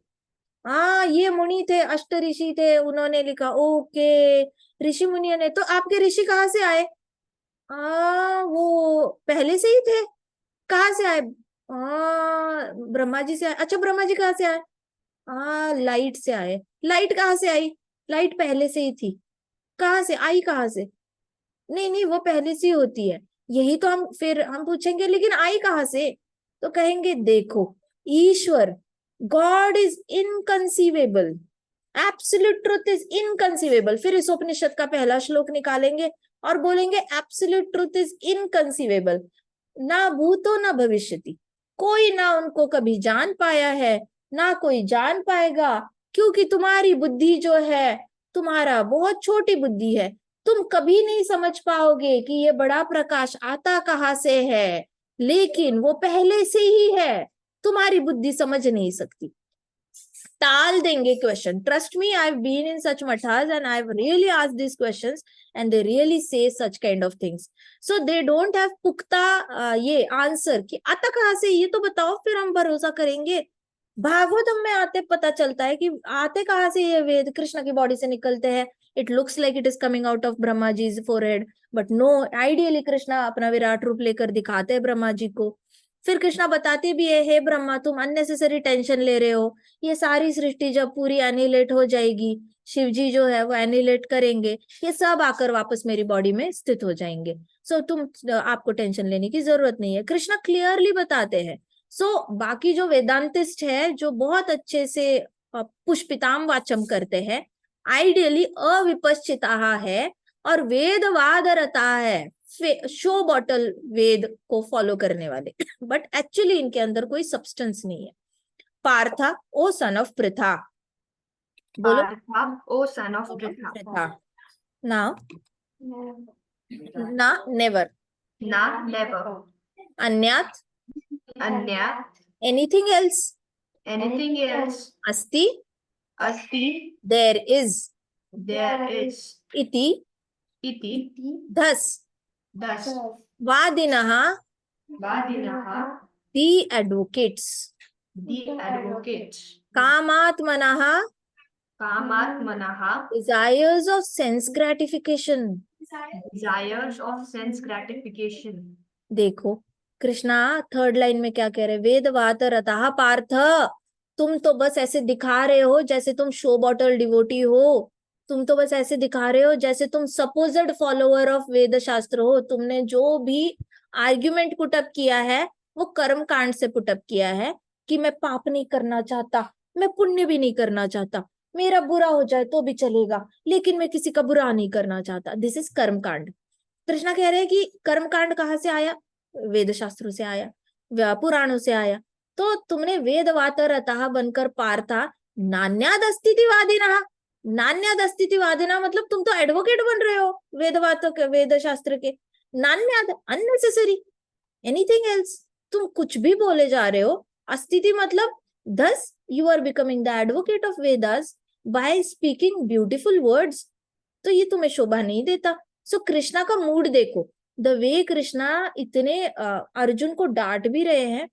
हाँ, ये मुनि थे, अष्ट ऋषि थे, उन्होंने लिखा। ओके, ऋषि मुनियों ने। तो आपके ऋषि कहाँ से आए? वो पहले से ही थे। कहाँ से आए? ब्रह्मा जी से आए। अच्छा, ब्रह्मा जी कहाँ से आए? लाइट से आए। लाइट कहाँ से आई? लाइट पहले से ही थी। कहाँ से आई? कहाँ से? नहीं, वो पहले से ही होती है। यही तो हम पूछेंगे, लेकिन आई कहाँ से? तो कहेंगे देखो, ईश्वर, God is inconceivable, absolute truth is inconceivable. फिर इस उपनिषद का पहला श्लोक निकालेंगे और बोलेंगे एब्सोल्यूट ट्रुथ इज इनकंसीवेबल, ना भूतो ना भविष्यति। कोई ना उनको कभी जान पाया है, ना कोई जान पाएगा, क्योंकि तुम्हारी बुद्धि जो है, तुम्हारा बहुत छोटी बुद्धि है। तुम कभी नहीं समझ पाओगे कि ये बड़ा प्रकाश आता कहाँ से है, लेकिन वो पहले से ही है, तुम्हारी बुद्धि समझ नहीं सकती। टाल देंगे question. Trust me, I have been in such मठास and I have really asked this questions and they really say such kind of things. So they don't have पुख्ता ये आंसर कि आता कहाँ से, ये तो बताओ, फिर हम भरोसा करेंगे। भागवतम में आते पता चलता है कि आते कहाँ से ये वेद, कृष्ण की बॉडी से निकलते हैं। It looks like it is coming out of Brahma ji forehead, but no, ideally Krishna अपना विराट रूप लेकर दिखाते हैं ब्रह्मा जी को। फिर कृष्णा बताते भी है, हे ब्रह्मा, तुम अननेसेसरी टेंशन ले रहे हो। ये सारी सृष्टि जब पूरी एनिलेट हो जाएगी, शिव जी जो है वो एनिलेट करेंगे, ये सब आकर वापस मेरी बॉडी में स्थित हो जाएंगे। सो आपको टेंशन लेने की जरूरत नहीं है। कृष्णा क्लियरली बताते हैं। बाकी जो वेदांतिस्ट है, जो बहुत अच्छे से पुष्पिताम वाचम करते हैं, आइडियली अविपश्चिता है और वेदवाद रता है, शो बॉटल वेद को फॉलो करने वाले, बट एक्चुअली इनके अंदर कोई सब्सटेंस नहीं है। Partha O son of Pritha, बोलो। Partha O son of Pritha, Pritha. Now ना नेवर, ना नेवर, अन्यात अन्यात् एनीथिंग एल्स, एनीथिंग एल्स, अस्ति अस्ति देयर इज, देयर इज, इति इति thus thus वादिनः वादिनः the advocates the advocates कामात्मनः कामात्मनः desires of sense gratification। desires of sense gratification। देखो कृष्णा थर्ड लाइन में क्या कह रहे, वेदवात रतः पार्थ, तुम तो बस ऐसे दिखा रहे हो जैसे तुम शो बॉटल डिवोटी हो, तुम तो बस ऐसे दिखा रहे हो जैसे तुम सपोज्ड फॉलोअर ऑफ वेद शास्त्र हो। तुमने जो भी आर्ग्यूमेंट पुटअप किया है वो कर्म कांड से पुटअप किया है कि मैं पाप नहीं करना चाहता, मैं पुण्य भी नहीं करना चाहता, मेरा बुरा हो जाए तो भी चलेगा, लेकिन मैं किसी का बुरा नहीं करना चाहता। दिस इज कर्म कांड। कृष्णा कह रहे हैं कि कर्म कांड कहाँ से आया, वेद शास्त्रों से आया, पुराणों से आया। तो तुमने वेदवात रतः बनकर पार्था नान्याद अस्तित्ववादिनः, नान्याद अस्तित्ववादिनः मतलब तुम तो एडवोकेट बन रहे हो वेदवातों के, वेद शास्त्र के। नान्याद अननेसेसरी, एनीथिंग एल्स, तुम कुछ भी बोले जा रहे हो। अस्तित्व मतलब thus you are becoming the advocate of Vedas by speaking beautiful words। तो ये तुम्हें शोभा नहीं देता। सो कृष्णा का मूड देखो, द वे कृष्णा इतने अर्जुन को डांट भी रहे हैं,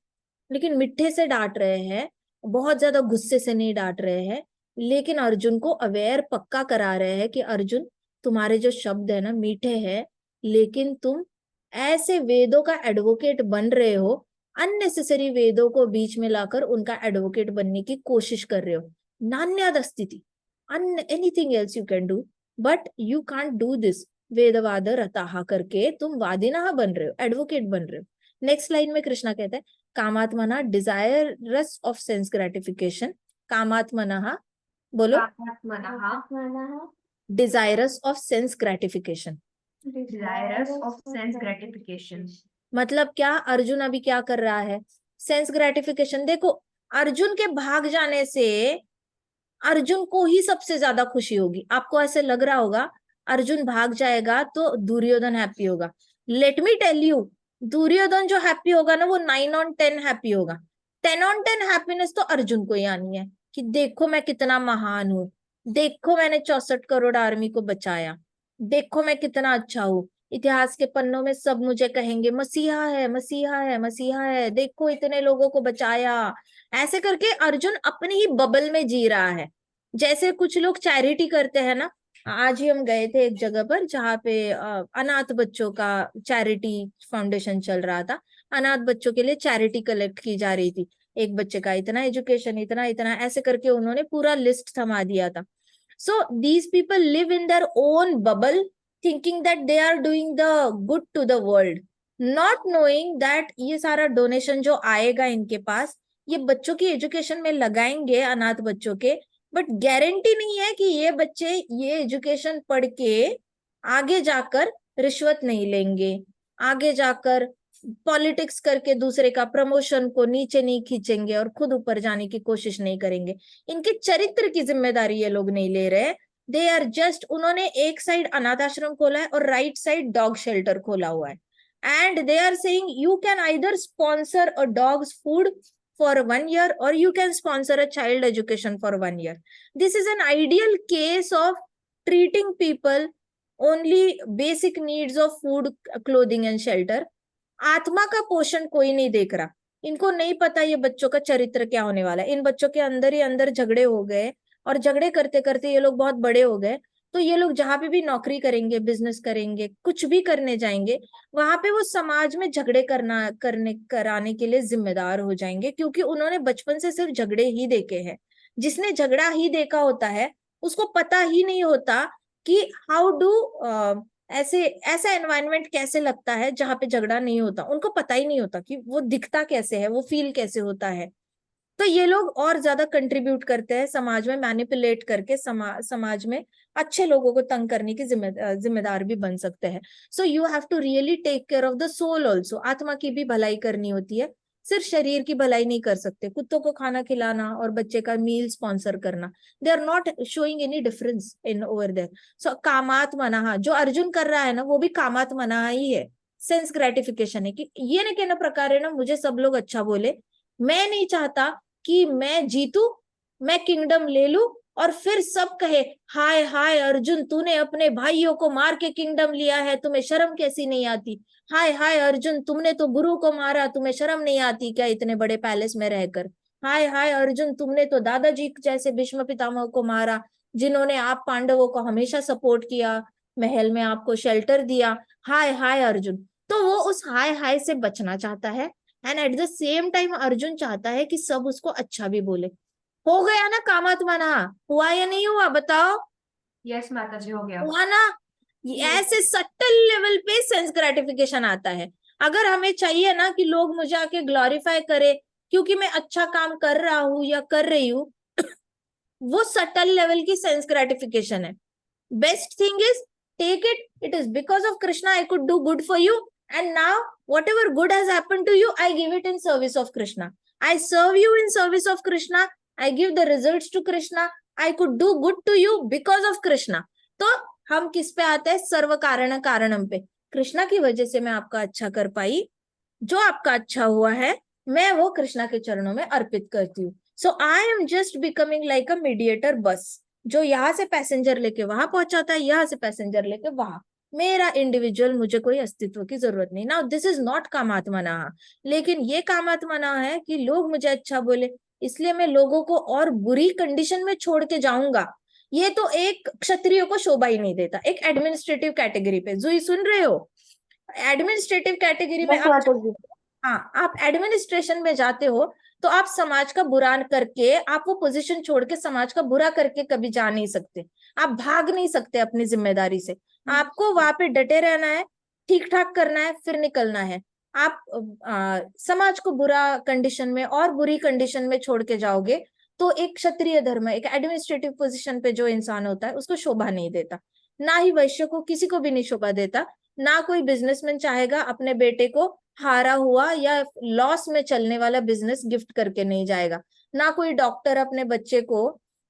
लेकिन मिठ्ठे से डांट रहे हैं, बहुत ज्यादा गुस्से से नहीं डांट रहे हैं, लेकिन अर्जुन को अवेयर पक्का करा रहे हैं कि अर्जुन तुम्हारे जो शब्द है ना मीठे हैं, लेकिन तुम ऐसे वेदों का एडवोकेट बन रहे हो, अननेसेसरी वेदों को बीच में लाकर उनका एडवोकेट बनने की कोशिश कर रहे हो। नान्याद स्थिति, anything else you can do but you can't do this. वेदवाद रताहा करके तुम वादिना बन रहे हो, एडवोकेट बन रहे हो। नेक्स्ट लाइन में कृष्णा कहते हैं कामात्मना डिजायरस ऑफ सेंस ग्रेटिफिकेशन, कामात्मना बोलो, कामात्मनः desirous of sense gratification. desirous of sense gratification। मतलब क्या, अर्जुन अभी क्या कर रहा है, सेंस ग्रेटिफिकेशन। देखो अर्जुन के भाग जाने से अर्जुन को ही सबसे ज्यादा खुशी होगी। आपको ऐसे लग रहा होगा अर्जुन भाग जाएगा तो दुर्योधन हैप्पी होगा। Let me tell you, Duryodhan जो हैप्पी होगा ना वो 9/10 हैप्पी होगा। 10/10 हैप्पीनेस तो अर्जुन को ही आनी है कि देखो मैं कितना महान हूं, देखो मैंने 64 करोड़ आर्मी को बचाया, देखो मैं कितना अच्छा हूँ, इतिहास के पन्नों में सब मुझे कहेंगे मसीहा है, मसीहा है, मसीहा है, देखो इतने लोगों को बचाया। ऐसे करके अर्जुन अपनी ही बबल में जी रहा है। जैसे कुछ लोग चैरिटी करते हैं ना, आज ही हम गए थे एक जगह पर जहाँ पे अनाथ बच्चों का चैरिटी फाउंडेशन चल रहा था। अनाथ बच्चों के लिए चैरिटी कलेक्ट की जा रही थी। एक बच्चे का इतना एजुकेशन, इतना इतना, ऐसे करके उन्होंने पूरा लिस्ट थमा दिया था। So these people live in their own bubble, thinking that they are doing the good to the world, not knowing that ये सारा डोनेशन जो आएगा इनके पास, ये बच्चों की एजुकेशन में लगाएंगे, अनाथ बच्चों के, बट गारंटी नहीं है कि ये बच्चे ये एजुकेशन पढ़ के आगे जाकर रिश्वत नहीं लेंगे, आगे जाकर पॉलिटिक्स करके दूसरे का प्रमोशन को नीचे नहीं खींचेंगे और खुद ऊपर जाने की कोशिश नहीं करेंगे। इनके चरित्र की जिम्मेदारी ये लोग नहीं ले रहे। दे आर जस्ट, उन्होंने एक साइड अनाथ आश्रम खोला है और राइट साइड डॉग शेल्टर खोला हुआ है, and they are saying you can either sponsor a dogs food for 1 year or you can sponsor a child education for 1 year. This is an ideal case of treating people only basic needs of food, clothing and shelter. आत्मा का पोषण कोई नहीं देख रहा। इनको नहीं पता ये बच्चों का चरित्र क्या होने वाला है। इन बच्चों के अंदर ही अंदर झगड़े हो गए और झगड़े करते करते ये लोग बहुत बड़े हो गए। तो ये लोग जहां पे भी नौकरी करेंगे, बिजनेस करेंगे, कुछ भी करने जाएंगे, वहां पे वो समाज में झगड़े कराने के लिए जिम्मेदार हो जाएंगे, क्योंकि उन्होंने बचपन से सिर्फ झगड़े ही देखे हैं। जिसने झगड़ा ही देखा होता है उसको पता ही नहीं होता कि हाउ डू ऐसा एनवायरनमेंट कैसे लगता है जहां पे झगड़ा नहीं होता। उनको पता ही नहीं होता कि वो दिखता कैसे है, वो फील कैसे होता है। तो ये लोग और ज्यादा कंट्रीब्यूट करते हैं समाज में, मैनिपुलेट करके समाज में अच्छे लोगों को तंग करने की जिम्मेदार भी बन सकते हैं। So you have to really take care of the soul also. आत्मा की भी भलाई करनी होती है, सिर्फ शरीर की भलाई नहीं कर सकते। कुत्तों को खाना खिलाना और बच्चे का मील स्पॉन्सर करना, they are not showing any difference in over there. So कामात मनाहा जो अर्जुन कर रहा है ना, वो भी कामात मनाहा ही है, सेंस ग्रेटिफिकेशन है कि ये ना कहना प्रकार है ना, मुझे सब लोग अच्छा बोले, मैं नहीं चाहता कि मैं जीतू, मैं किंगडम ले लूं और फिर सब कहे हाय हाय अर्जुन तूने अपने भाइयों को मार के किंगडम लिया है, तुम्हें शर्म कैसी नहीं आती। हाय हाय अर्जुन तुमने तो गुरु को मारा, तुम्हें शर्म नहीं आती क्या इतने बड़े पैलेस में रहकर। हाय हाय अर्जुन तुमने तो दादाजी जैसे भीष्म पितामह को मारा, जिन्होंने आप पांडवों को हमेशा सपोर्ट किया, महल में आपको शेल्टर दिया। हाय हाय अर्जुन। तो वो उस हाय हाय से बचना चाहता है, and at the same time Arjun चाहता है कि सब उसको अच्छा भी बोले। हो गया ना कामात्मना, हुआ या नहीं हुआ बताओ? यस माता जी, हो गया। हुआ ना? ऐसे सटल लेवल पे सेंस ग्रेटिफिकेशन आता है। अगर हमें चाहिए ना कि लोग मुझे आके ग्लोरीफाई करे क्योंकि मैं अच्छा काम कर रहा हूं या कर रही हूँ, वो सटल लेवल की सेंस ग्रेटिफिकेशन है। Best thing is take it, it is because of Krishna I could do good for you, and now whatever good has happened to you I give it in service of Krishna, I serve you in service of Krishna, I give the results to Krishna, I could do good to you because of Krishna. तो हम किस पे आते हैं? सर्व कारण कारणम पे। कृष्णा की वजह से मैं आपका अच्छा कर पाई, जो आपका अच्छा हुआ है मैं वो कृष्णा के चरणों में अर्पित करती हूँ। So I am just becoming like a mediator बस, जो यहाँ से पैसेंजर लेके वहां पहुंचाता है, यहाँ से पैसेंजर लेके वहां। मेरा इंडिविजुअल, मुझे कोई अस्तित्व की जरूरत नहीं। नाउ दिस इज नॉट कामात्मना, लेकिन ये कामात्मना है कि लोग मुझे अच्छा बोले, इसलिए मैं लोगों को और बुरी कंडीशन में छोड़ के जाऊंगा। ये तो एक क्षत्रियो को शोभा ही नहीं देता। एक एडमिनिस्ट्रेटिव कैटेगरी पे, जुई सुन रहे हो? एडमिनिस्ट्रेटिव कैटेगरी में बस आप, माता जी। हाँ, आप एडमिनिस्ट्रेशन में जाते हो तो आप समाज का बुरा करके, आप वो पोजीशन छोड़ के समाज का बुरा करके कभी जा नहीं सकते। आप भाग नहीं सकते अपनी जिम्मेदारी से। आपको वहां पे डटे रहना है, ठीक ठाक करना है, फिर निकलना है। आप समाज को बुरा कंडीशन में और बुरी कंडीशन में छोड़ के जाओगे तो एक क्षत्रिय धर्म, एक एडमिनिस्ट्रेटिव पोजीशन पे जो इंसान होता है उसको शोभा नहीं देता। ना ही वैश्य को, किसी को भी नहीं शोभा देता। ना कोई बिजनेसमैन चाहेगा अपने बेटे को हारा हुआ या लॉस में चलने वाला बिजनेस गिफ्ट करके नहीं जाएगा। ना कोई डॉक्टर अपने बच्चे को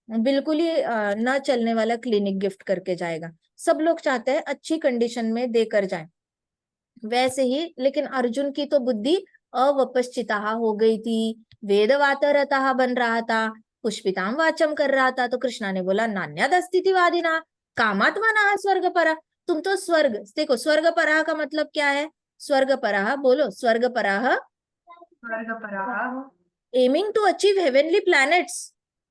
बिल्कुल ही न चलने वाला क्लिनिक गिफ्ट करके जाएगा। सब लोग चाहते हैं अच्छी कंडीशन में देकर जाए। वैसे ही लेकिन अर्जुन की तो बुद्धि अवपश्चिता हो गई थी, वेदवातरतः बन रहा था, पुष्पिताम वाचम कर रहा था। तो कृष्णा ने बोला नान्यदस्तिवादिना कामात्मना स्वर्ग परा। तुम तो स्वर्ग देखो, स्वर्ग परा का मतलब क्या है? स्वर्ग परा बोलो, स्वर्ग परा, स्वर्ग पराः, aiming to achieve heavenly planets.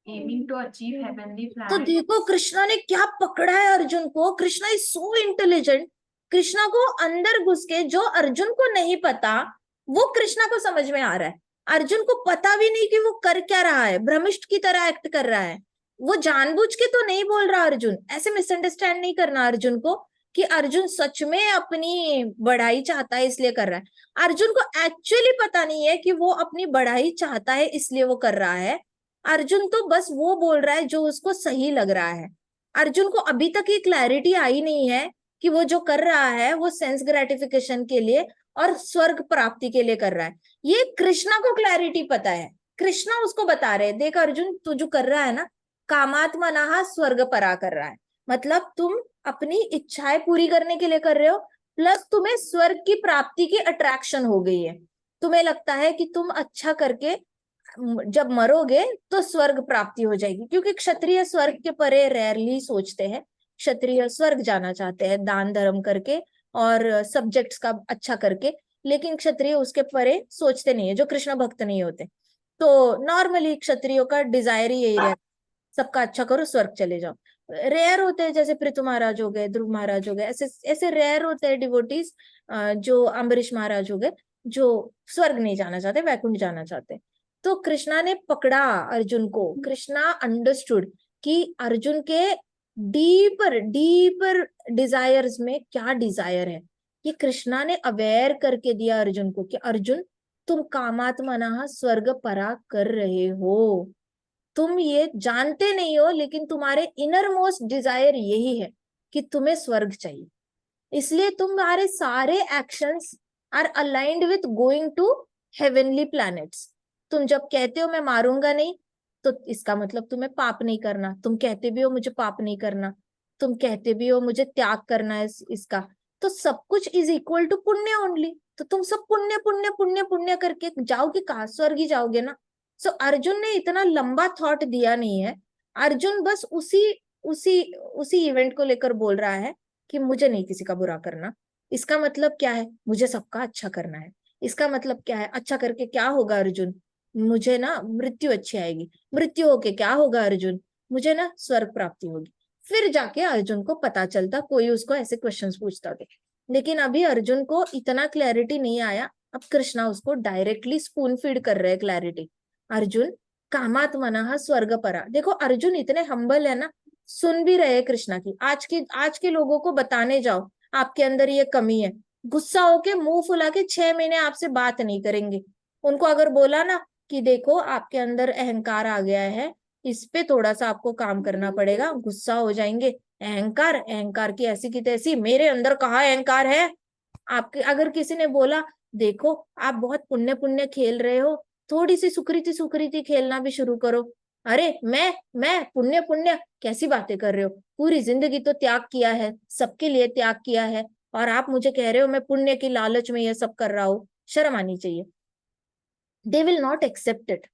Aiming to achieve heavenly तो प्लैनेट। देखो कृष्णा ने क्या पकड़ा है अर्जुन को। Krishna is so intelligent. Krishna को अंदर घुस के जो अर्जुन को नहीं पता वो कृष्णा को समझ में आ रहा है। अर्जुन को पता भी नहीं कि वो कर क्या रहा है, भ्रमिष्ठ की तरह एक्ट कर रहा है। वो जानबूझ के तो नहीं बोल रहा अर्जुन, ऐसे मिसअंडरस्टैंड नहीं करना अर्जुन को कि अर्जुन सच में अपनी बढ़ाई चाहता है इसलिए कर रहा है। अर्जुन को एक्चुअली पता नहीं है कि वो अपनी बढ़ाई चाहता है इसलिए वो कर रहा है। अर्जुन तो बस वो बोल रहा है जो उसको सही लग रहा है। अर्जुन को अभी तक ये क्लैरिटी आई नहीं है कि वो जो कर रहा है वो सेंस ग्रेटिफिकेशन के लिए और स्वर्ग प्राप्ति के लिए कर रहा है। ये कृष्णा को क्लैरिटी पता है। कृष्णा उसको बता रहे हैं, देख अर्जुन तू जो कर रहा है ना, कामात्मना स्वर्ग परा कर रहा है। मतलब तुम अपनी इच्छाएं पूरी करने के लिए कर रहे हो, प्लस तुम्हें स्वर्ग की प्राप्ति की अट्रैक्शन हो गई है। तुम्हें लगता है कि तुम अच्छा करके जब मरोगे तो स्वर्ग प्राप्ति हो जाएगी, क्योंकि क्षत्रिय स्वर्ग के परे रेयरली सोचते हैं। क्षत्रिय स्वर्ग जाना चाहते हैं दान धर्म करके और सब्जेक्ट्स का अच्छा करके, लेकिन क्षत्रिय उसके परे सोचते नहीं है जो कृष्ण भक्त नहीं होते। तो नॉर्मली क्षत्रियों का डिजायर ही यही रहता है, सबका अच्छा करो स्वर्ग चले जाओ। रेयर होते हैं जैसे पृथु महाराज हो गए, ध्रुव महाराज हो गए, ऐसे ऐसे रेयर होते हैं डिवोटीज, जो अम्बरीश महाराज हो गए, जो स्वर्ग नहीं जाना चाहते, वैकुंठ जाना चाहते। तो कृष्णा ने पकड़ा अर्जुन को। कृष्णा अंडरस्टूड कि अर्जुन के डीपर डीपर डिजायर्स में क्या डिजायर है। ये कृष्णा ने अवेयर करके दिया अर्जुन को कि अर्जुन तुम कामात्मना स्वर्ग परा कर रहे हो। तुम ये जानते नहीं हो, लेकिन तुम्हारे इनर मोस्ट डिजायर यही है कि तुम्हें स्वर्ग चाहिए। इसलिए तुम्हारे सारे actions are aligned with going to heavenly planets. तुम जब कहते हो मैं मारूंगा नहीं, तो इसका मतलब तुम्हें पाप नहीं करना। तुम कहते भी हो मुझे पाप नहीं करना, तुम कहते भी हो मुझे त्याग करना है इसका, तो सब कुछ इज इक्वल टू पुण्य ओनली। तो तुम सब पुण्य पुण्य पुण्य पुण्य करके जाओगे कहाँ? स्वर्ग ही जाओगे ना। सो अर्जुन ने इतना लंबा थॉट दिया नहीं है। अर्जुन बस उसी उसी उसी इवेंट को लेकर बोल रहा है कि मुझे नहीं किसी का बुरा करना। इसका मतलब क्या है? मुझे सबका अच्छा करना है। इसका मतलब क्या है? अच्छा करके क्या होगा अर्जुन? मुझे ना मृत्यु अच्छी आएगी। मृत्यु होके क्या होगा अर्जुन? मुझे ना स्वर्ग प्राप्ति होगी। फिर जाके अर्जुन को पता चलता, कोई उसको ऐसे क्वेश्चंस पूछता थे। लेकिन अभी अर्जुन को इतना क्लैरिटी नहीं आया। अब कृष्णा उसको डायरेक्टली स्पून फीड कर रहे हैं क्लैरिटी। अर्जुन कामात मनः स्वर्ग परा। देखो अर्जुन इतने हम्बल है ना, सुन भी रहे कृष्णा की। आज के लोगों को बताने जाओ आपके अंदर ये कमी है, गुस्सा होके मुंह फुला के 6 महीने आपसे बात नहीं करेंगे। उनको अगर बोला ना कि देखो आपके अंदर अहंकार आ गया है, इस पे थोड़ा सा आपको काम करना पड़ेगा, गुस्सा हो जाएंगे। अहंकार, अहंकार की ऐसी की तैसी, मेरे अंदर कहाँ अहंकार है? आपके अगर किसी ने बोला देखो आप बहुत पुण्य पुण्य खेल रहे हो, थोड़ी सी सुकृति खेलना भी शुरू करो। अरे मैं पुण्य पुण्य कैसी बातें कर रहे हो? पूरी जिंदगी तो त्याग किया है, सबके लिए त्याग किया है, और आप मुझे कह रहे हो मैं पुण्य की लालच में ये सब कर रहा हूँ। शर्म आनी चाहिए। They will not accept it.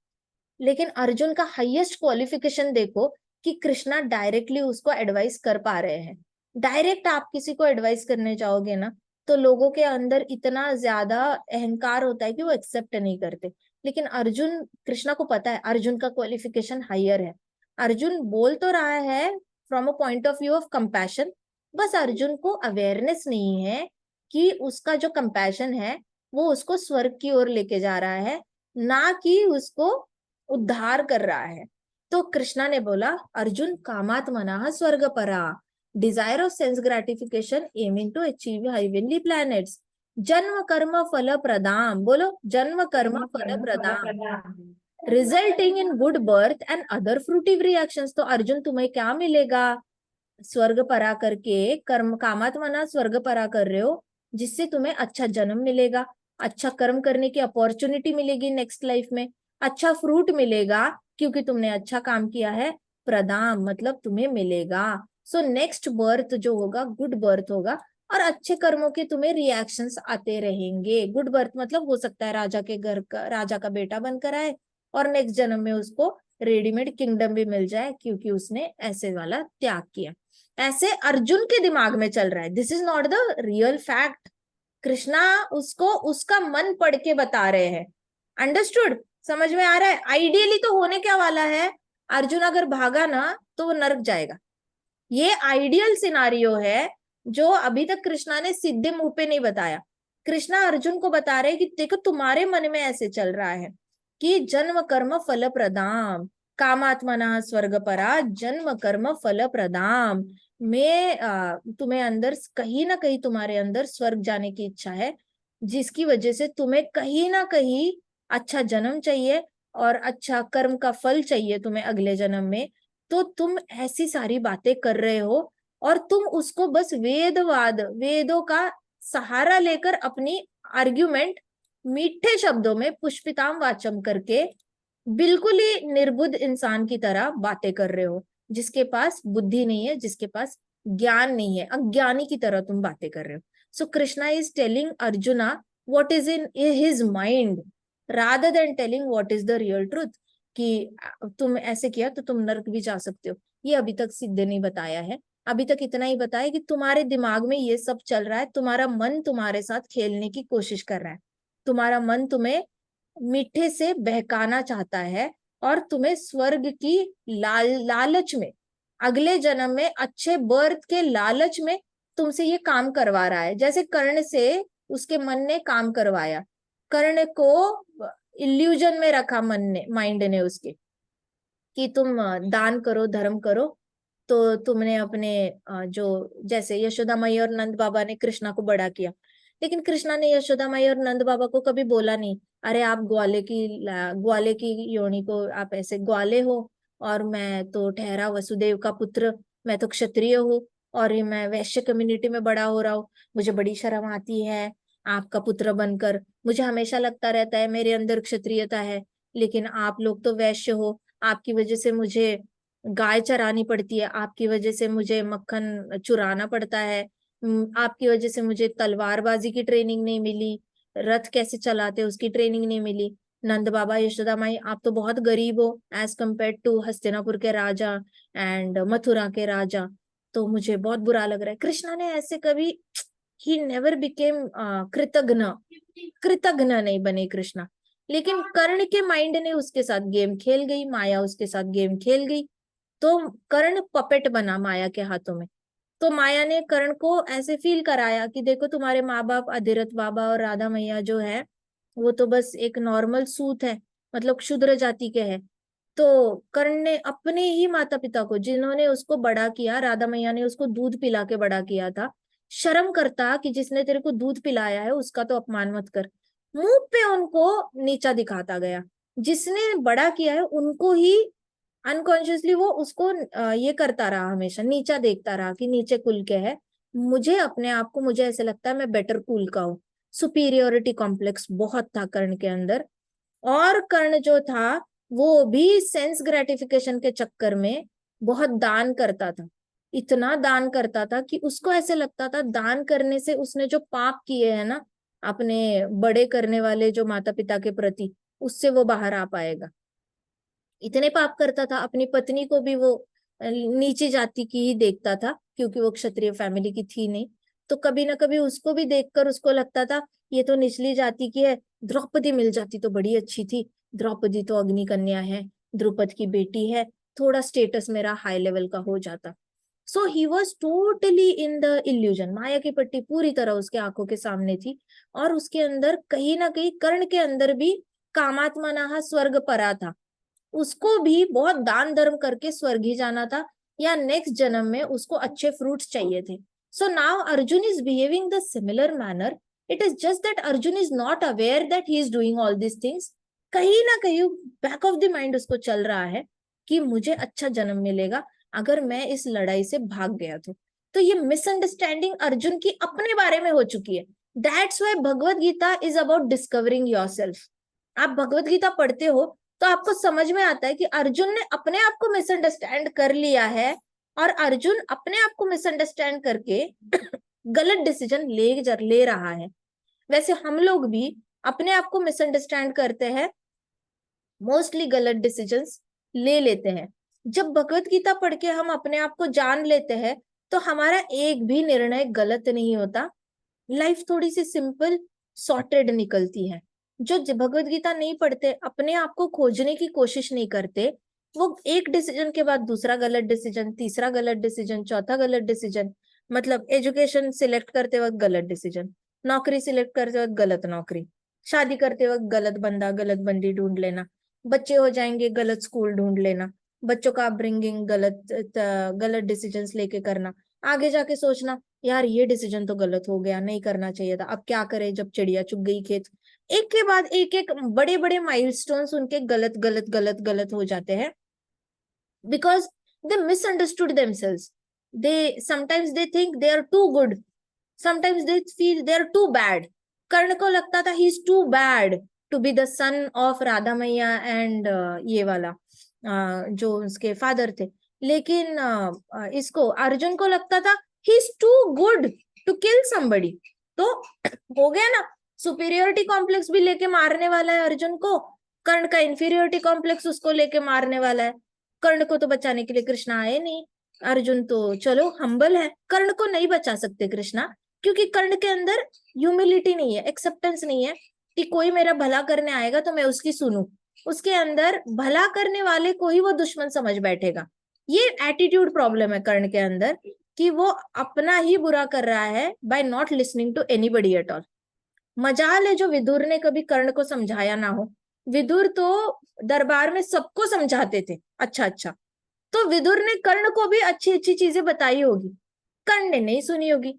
लेकिन अर्जुन का हाईएस्ट क्वालिफिकेशन देखो कि कृष्णा डायरेक्टली उसको एडवाइस कर पा रहे हैं। डायरेक्ट आप किसी को एडवाइस करने जाओगे ना, तो लोगों के अंदर इतना ज्यादा अहंकार होता है कि वो एक्सेप्ट नहीं करते। लेकिन अर्जुन, कृष्णा को पता है अर्जुन का क्वालिफिकेशन हायर है। अर्जुन बोल तो रहा है from a point of view of compassion, बस अर्जुन को अवेयरनेस नहीं है कि उसका जो कंपैशन है वो उसको स्वर्ग की ओर लेके जा रहा है, ना कि उसको उद्धार कर रहा है। तो कृष्णा ने बोला अर्जुन कामात मनः स्वर्ग परा, desire of sense gratification aiming to achieve heavenly planets, जन्म कर्म फल प्रदाम। बोलो जन्म कर्म फल प्रदाम, resulting in good birth and other fruitive actions. तो अर्जुन तुम्हें क्या मिलेगा? स्वर्ग परा करके कर्म, कामात मना स्वर्ग परा कर रहे हो, जिससे तुम्हें अच्छा जन्म मिलेगा, अच्छा कर्म करने की अपॉर्चुनिटी मिलेगी नेक्स्ट लाइफ में, अच्छा फ्रूट मिलेगा क्योंकि तुमने अच्छा काम किया है। प्रदाम मतलब तुम्हें मिलेगा। सो नेक्स्ट बर्थ जो होगा गुड बर्थ होगा, और अच्छे कर्मों के तुम्हें रिएक्शंस आते रहेंगे। गुड बर्थ मतलब हो सकता है राजा के घर का, राजा का बेटा बनकर आए, और नेक्स्ट जन्म में उसको रेडीमेड किंगडम भी मिल जाए क्योंकि उसने ऐसे वाला त्याग किया। ऐसे अर्जुन के दिमाग में चल रहा है। This is not the real fact. Krishna उसको उसका मन पढ़ के बता रहे हैं। अंडरस्टूड? समझ में आ रहा है? आइडियली तो होने क्या वाला है, अर्जुन अगर भागा ना तो वो नरक जाएगा। ये आइडियल सिनारियो है जो अभी तक कृष्णा ने सीधे मुंह पे नहीं बताया। कृष्णा अर्जुन को बता रहे कि देखो तुम्हारे मन में ऐसे चल रहा है कि जन्म कर्म फल प्रदाम, कामात्मना स्वर्ग परा, जन्म कर्म फल प्रदाम। मैं तुम्हें अंदर कहीं ना कहीं तुम्हारे अंदर स्वर्ग जाने की इच्छा है, जिसकी वजह से तुम्हें कहीं ना कहीं अच्छा जन्म चाहिए और अच्छा कर्म का फल चाहिए तुम्हें अगले जन्म में। तो तुम ऐसी सारी बातें कर रहे हो, और तुम उसको बस वेदवाद, वेदों का सहारा लेकर अपनी आर्ग्यूमेंट मीठे शब्दों में पुष्पिताम वाचम करके बिल्कुल ही निर्बुद्ध इंसान की तरह बातें कर रहे हो, जिसके पास बुद्धि नहीं है, जिसके पास ज्ञान नहीं है, अज्ञानी की तरह तुम बातें कर रहे हो। So Krishna is telling Arjuna what is in his mind rather than telling what is the real truth, कि तुम ऐसे किया तो तुम नरक भी जा सकते हो। ये अभी तक सिद्धे नहीं बताया है। अभी तक इतना ही बताया कि तुम्हारे दिमाग में ये सब चल रहा है, तुम्हारा मन तुम्हारे साथ खेलने की कोशिश कर रहा है, तुम्हारा मन तुम्हें मीठे से बहकाना चाहता है, और तुम्हें स्वर्ग की लालच में, अगले जन्म में अच्छे बर्थ के लालच में तुमसे ये काम करवा रहा है। जैसे कर्ण से उसके मन ने काम करवाया, कर्ण को इल्यूजन में रखा मन ने, माइंड ने उसके, कि तुम दान करो, धर्म करो, तो तुमने अपने जो जैसे यशोदा माई और नंद बाबा ने कृष्णा को बड़ा किया। लेकिन कृष्णा ने यशोदा माई और नंद बाबा को कभी बोला नहीं अरे आप ग्वाले की योनि को आप ऐसे ग्वाले हो, और मैं तो ठहरा वसुदेव का पुत्र, मैं तो क्षत्रिय हूँ और ये मैं वैश्य कम्युनिटी में बड़ा हो रहा हूँ, मुझे बड़ी शर्म आती है आपका पुत्र बनकर। मुझे हमेशा लगता रहता है मेरे अंदर क्षत्रियता है, लेकिन आप लोग तो वैश्य हो, आपकी वजह से मुझे गाय चरानी पड़ती है, आपकी वजह से मुझे मक्खन चुराना पड़ता है, आपकी वजह से मुझे तलवारबाजी की ट्रेनिंग नहीं मिली, रथ कैसे चलाते उसकी ट्रेनिंग नहीं मिली। नंद बाबा यशोदा माई आप तो बहुत गरीब हो एज कम्पेयर टू हस्तिनापुर के राजा एंड मथुरा के राजा, तो मुझे बहुत बुरा लग रहा है। कृष्णा ने ऐसे कभी, ही नेवर बिकेम कृतघ्न, कृतघ्न नहीं बने कृष्णा। लेकिन कर्ण के माइंड ने उसके साथ गेम खेल गई, माया उसके साथ गेम खेल गई, तो कर्ण पपेट बना माया के हाथों में। तो माया ने कर्ण को ऐसे फील कराया कि देखो तुम्हारे माँ बाप अधिरथ बाबा और राधा मैया जो है वो तो बस एक नॉर्मल सूत है, मतलब क्षुद्र जाति के है। तो कर्ण ने अपने ही माता पिता को, जिन्होंने उसको बड़ा किया, राधा मैया ने उसको दूध पिला के बड़ा किया था, शर्म करता कि जिसने तेरे को दूध पिलाया है उसका तो अपमान मत कर, मुंह पे उनको नीचा दिखाता गया। जिसने बड़ा किया है उनको ही अनकॉन्शियसली वो उसको ये करता रहा, हमेशा नीचा देखता रहा कि नीचे कुल के है, मुझे अपने आप को, मुझे ऐसे लगता है मैं बेटर कुल का हूँ। सुपीरियोरिटी कॉम्प्लेक्स बहुत था कर्ण के अंदर। और कर्ण जो था वो भी सेंस ग्रेटिफिकेशन के चक्कर में बहुत दान करता था, इतना दान करता था कि उसको ऐसे लगता था दान करने से उसने जो पाप किए हैं ना अपने बड़े करने वाले जो माता पिता के प्रति, उससे वो बाहर आ पाएगा। इतने पाप करता था, अपनी पत्नी को भी वो नीची जाति की ही देखता था क्योंकि वो क्षत्रिय फैमिली की थी नहीं, तो कभी ना कभी उसको भी देखकर उसको लगता था ये तो निचली जाति की है, द्रौपदी मिल जाती तो बड़ी अच्छी थी, द्रौपदी तो अग्नि कन्या है, द्रुपद की बेटी है, थोड़ा स्टेटस मेरा हाई लेवल का हो जाता। So he was totally in the illusion, माया की पट्टी पूरी तरह उसके आंखों के सामने थी। और उसके अंदर कहीं ना कहीं कर्ण के अंदर भी कामात्मना स्वर्ग परा था, उसको भी बहुत दान धर्म करके स्वर्ग ही जाना था, या नेक्स्ट जन्म में उसको अच्छे फ्रूट्स चाहिए थे। So now Arjun is behaving the similar manner, it is just that Arjun is not aware that he is doing all this things. कहीं ना कहीं बैक ऑफ द माइंड उसको चल रहा है कि मुझे अच्छा जन्म मिलेगा अगर मैं इस लड़ाई से भाग गया तो ये मिसअंडरस्टैंडिंग अर्जुन की अपने बारे में हो चुकी है। That's why Bhagavad Gita is about discovering yourself. आप भगवत गीता पढ़ते हो तो आपको समझ में आता है कि अर्जुन ने अपने आप को मिसअंडरस्टैंड कर लिया है, और अर्जुन अपने आप को मिसअंडरस्टैंड करके गलत डिसीजन ले रहा है। वैसे हम लोग भी अपने आप को मिसअंडरस्टैंड करते हैं, मोस्टली गलत डिसीजंस ले लेते हैं। जब भगवत गीता पढ़ के हम अपने आप को जान लेते हैं तो हमारा एक भी निर्णय गलत नहीं होता, लाइफ थोड़ी सी सिंपल सॉर्टेड निकलती है। जो भगवत गीता नहीं पढ़ते, अपने आप को खोजने की कोशिश नहीं करते, वो एक डिसीजन के बाद दूसरा गलत डिसीजन, तीसरा गलत डिसीजन, चौथा गलत डिसीजन, मतलब एजुकेशन सिलेक्ट करते वक्त गलत डिसीजन, नौकरी सिलेक्ट करते वक्त गलत नौकरी, शादी करते वक्त गलत बंदा गलत बंदी ढूंढ लेना, बच्चे हो जाएंगे गलत स्कूल ढूंढ लेना, बच्चों का अपब्रिंगिंग गलत डिसीजंस लेके करना, आगे जाके सोचना यार ये डिसीजन तो गलत हो गया, नहीं करना चाहिए था, अब क्या करें जब चिड़िया चुग गई खेत। एक के बाद एक बड़े बड़े माइलस्टोन्स उनके गलत गलत गलत गलत हो जाते हैं, because they misunderstood themselves. They sometimes they think they are too good, sometimes they feel they are too bad. Karna को लगता था he is too bad to be the son of Radha मैया एंड ये वाला जो उसके फादर थे, लेकिन इसको अर्जुन को लगता था he is too good to kill somebody. तो हो गया ना, सुपीरियोरिटी कॉम्प्लेक्स भी लेके मारने वाला है अर्जुन को, कर्ण का इंफीरियोरिटी कॉम्प्लेक्स उसको लेके मारने वाला है। कर्ण को तो बचाने के लिए कृष्णा आए नहीं, अर्जुन तो चलो हम्बल है, कर्ण को नहीं बचा सकते कृष्णा, क्योंकि कर्ण के अंदर ह्यूमिलिटी नहीं है, एक्सेप्टेंस नहीं है कि कोई मेरा भला करने आएगा तो मैं उसकी सुनूं। उसके अंदर भला करने वाले को ही वो दुश्मन समझ बैठेगा। ये एटीट्यूड प्रॉब्लम है कर्ण के अंदर कि वो अपना ही बुरा कर रहा है by not listening to anybody at all. मजाल है जो विदुर ने कभी कर्ण को समझाया ना हो। विदुर तो दरबार में सबको समझाते थे अच्छा अच्छा, तो विदुर ने कर्ण को भी अच्छी अच्छी चीजें बताई होगी, कर्ण ने नहीं सुनी होगी।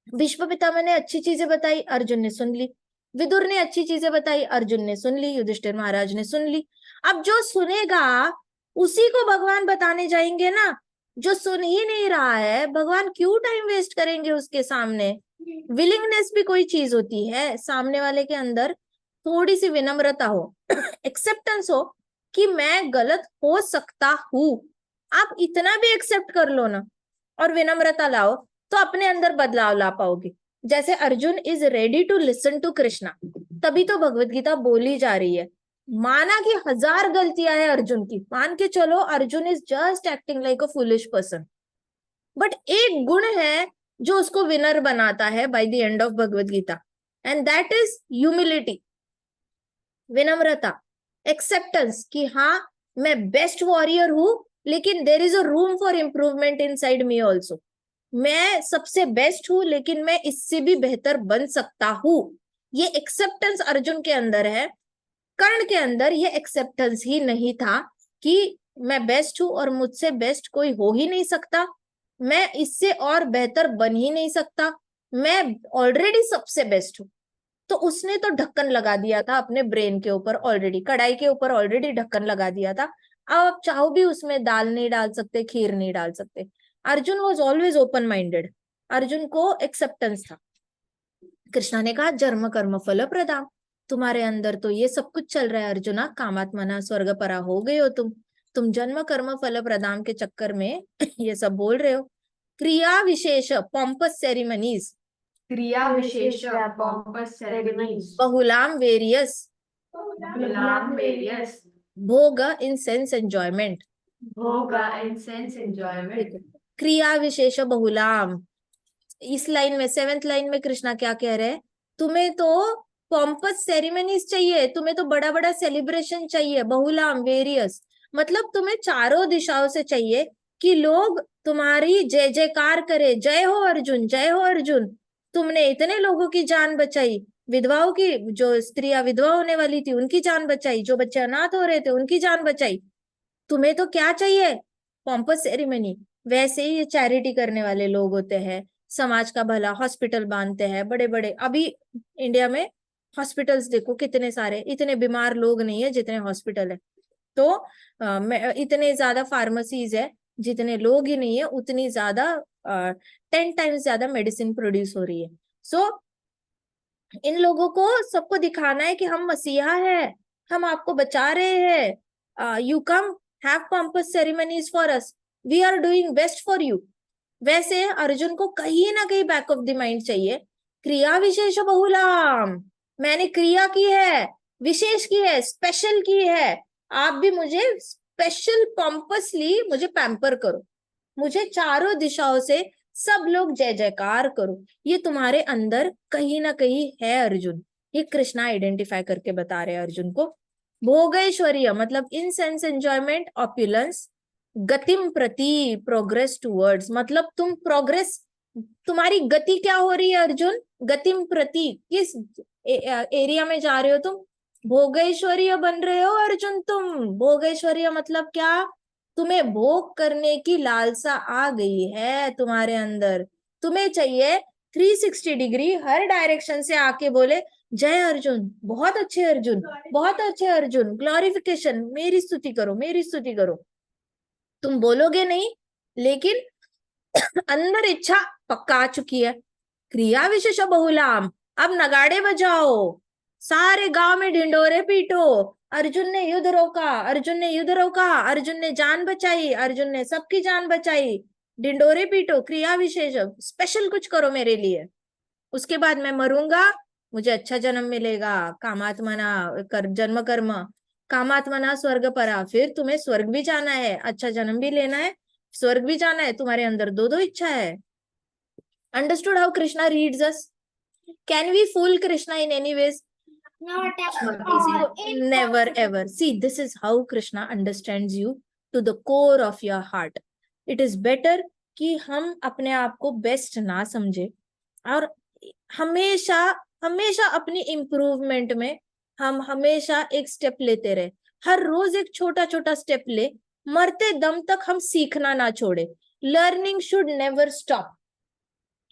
भीष्म पितामह ने अच्छी चीजें बताई, अर्जुन ने सुन ली। विदुर ने अच्छी चीजें बताई, अर्जुन ने सुन ली, युधिष्ठिर महाराज ने सुन ली। अब जो सुनेगा उसी को भगवान बताने जाएंगे ना, जो सुन ही नहीं रहा है। भगवान क्यों टाइम वेस्ट करेंगे उसके सामने। विलिंगनेस भी कोई चीज होती है, सामने वाले के अंदर थोड़ी सी विनम्रता हो, एक्सेप्टेंस हो कि मैं गलत हो सकता हूं। आप इतना भी एक्सेप्ट कर लो ना और विनम्रता लाओ, तो अपने अंदर बदलाव ला पाओगे। जैसे Arjun is ready to listen to Krishna, तभी तो भगवत गीता बोली जा रही है। माना कि 1000 गलतियां हैं अर्जुन की, मान के चलो Arjun is just acting like a foolish person, but एक गुण है जो उसको विनर बनाता है by the end of Bhagavad Gita, and that is humility, विनम्रता, एक्सेप्टेंस कि हाँ मैं बेस्ट वॉरियर हूं, लेकिन there is a room for improvement inside me also. मैं सबसे बेस्ट हूं, लेकिन मैं इससे भी बेहतर बन सकता हूं। ये एक्सेप्टेंस अर्जुन के अंदर है। कर्ण के अंदर ये एक्सेप्टेंस ही नहीं था कि मैं बेस्ट हूं और मुझसे बेस्ट कोई हो ही नहीं सकता, मैं इससे और बेहतर बन ही नहीं सकता, मैं ऑलरेडी सबसे बेस्ट हूं। तो उसने तो ढक्कन लगा दिया था अपने ब्रेन के ऊपर, ऑलरेडी कढ़ाई के ऊपर ऑलरेडी ढक्कन लगा दिया था। अब आप चाहो भी उसमें दाल नहीं डाल सकते, खीर नहीं डाल सकते। Arjun was always open minded, Arjun को एक्सेप्टेंस था। कृष्णा ने कहा जन्म कर्म फल प्रदाम, तुम्हारे अंदर तो ये सब कुछ चल रहा है अर्जुना, कामात्मना स्वर्ग परा हो गए हो तुम जन्म कर्म फल प्रदाम के चक्कर में ये सब बोल रहे हो। क्रिया विशेष पॉम्पस सेरेमनीज, क्रिया विशेष पॉम्पस सेरेमनीज, बहुलाम वेरियस, बहुलाम वेरियस, भोग इन सेंस एंजॉयमेंट। भोग इन सेंस एंजॉयमेंट। क्रिया विशेष बहुलाम, इस लाइन में 7th लाइन में कृष्णा क्या कह रहे हैं, तुम्हें तो पॉम्पस सेरेमनीज चाहिए, तुम्हें तो बड़ा बड़ा सेलिब्रेशन चाहिए, बहुलाम वेरियस, मतलब तुम्हें चारों दिशाओं से चाहिए कि लोग तुम्हारी जय जयकार करे, जय हो अर्जुन, जय हो अर्जुन, तुमने इतने लोगों की जान बचाई, विधवाओं की, जो स्त्रियां विधवा होने वाली थी उनकी जान बचाई, जो बच्चे अनाथ हो रहे थे उनकी जान बचाई। तुम्हें तो क्या चाहिए, पॉम्पस सेरेमनी। वैसे ही ये चैरिटी करने वाले लोग होते हैं, समाज का भला, हॉस्पिटल बांधते हैं बड़े बड़े। अभी इंडिया में हॉस्पिटल्स देखो कितने सारे, इतने बीमार लोग नहीं है जितने हॉस्पिटल है। तो इतने ज्यादा फार्मेसीज है, जितने लोग ही नहीं है उतनी ज्यादा 10 टाइम्स ज्यादा मेडिसिन प्रोड्यूस हो रही है। सो इन लोगों को सबको दिखाना है कि हम मसीहा है, हम आपको बचा रहे हैं, you come have pompous ceremonies for us, we are doing best for you. वैसे अर्जुन को कहीं ना कहीं बैक ऑफ द माइंड चाहिए क्रिया विशेष बहुलाम, मैंने क्रिया की है, विशेष की है, स्पेशल की है, आप भी मुझे स्पेशल पॉम्पसली मुझे पैम्पर करो, मुझे चारों दिशाओं से सब लोग जय जयकार करो। ये तुम्हारे अंदर कहीं ना कहीं है अर्जुन, ये कृष्णा आइडेंटिफाई करके बता रहे हैं अर्जुन को। भोगैश्वर्य मतलब इन सेंस एंजॉयमेंट, ऑप्युलेंस, गतिम प्रति प्रोग्रेस टूवर्ड्स, मतलब तुम प्रोग्रेस, तुम्हारी गति क्या हो रही है अर्जुन, गतिम प्रति, किस एरिया में जा रहे हो तुम, भोगैश्वर्य बन रहे हो अर्जुन तुम। भोगैश्वर्य मतलब क्या, तुम्हें भोग करने की लालसा आ गई है तुम्हारे अंदर, तुम्हें चाहिए 360 डिग्री हर डायरेक्शन से आके बोले जय अर्जुन, बहुत अच्छे अर्जुन, बहुत अच्छे अर्जुन, ग्लोरिफिकेशन, मेरी स्तुति करो, मेरी स्तुति करो। तुम बोलोगे नहीं, लेकिन अंदर इच्छा पक्का आ चुकी है। क्रिया विशेष बहुलाम, अब नगाड़े बजाओ, सारे गांव में ढिंडोरे पीटो, अर्जुन ने युद्ध रोका, अर्जुन ने युद्ध रोका, अर्जुन ने जान बचाई, अर्जुन ने सबकी जान बचाई, ढिंडोरे पीटो, क्रिया विशेष, स्पेशल कुछ करो मेरे लिए। उसके बाद मैं मरूंगा, मुझे अच्छा जन्म मिलेगा, कामात्मना जन्म कर्म, कामात्मना स्वर्ग परा, फिर तुम्हें स्वर्ग भी जाना है, अच्छा जन्म भी लेना है, स्वर्ग भी जाना है, तुम्हारे अंदर दो दो इच्छा है। Understood how Krishna reads us? Can we fool Krishna in any ways? Not at all. Never ever. See, this is how Krishna understands you to the core of your heart. It is better कि हम अपने आप को best ना समझे और हमेशा हमेशा अपनी इम्प्रूवमेंट में हम हमेशा एक स्टेप लेते रहे, हर रोज एक छोटा छोटा स्टेप ले, मरते दम तक हम सीखना ना छोड़े। Learning should never stop,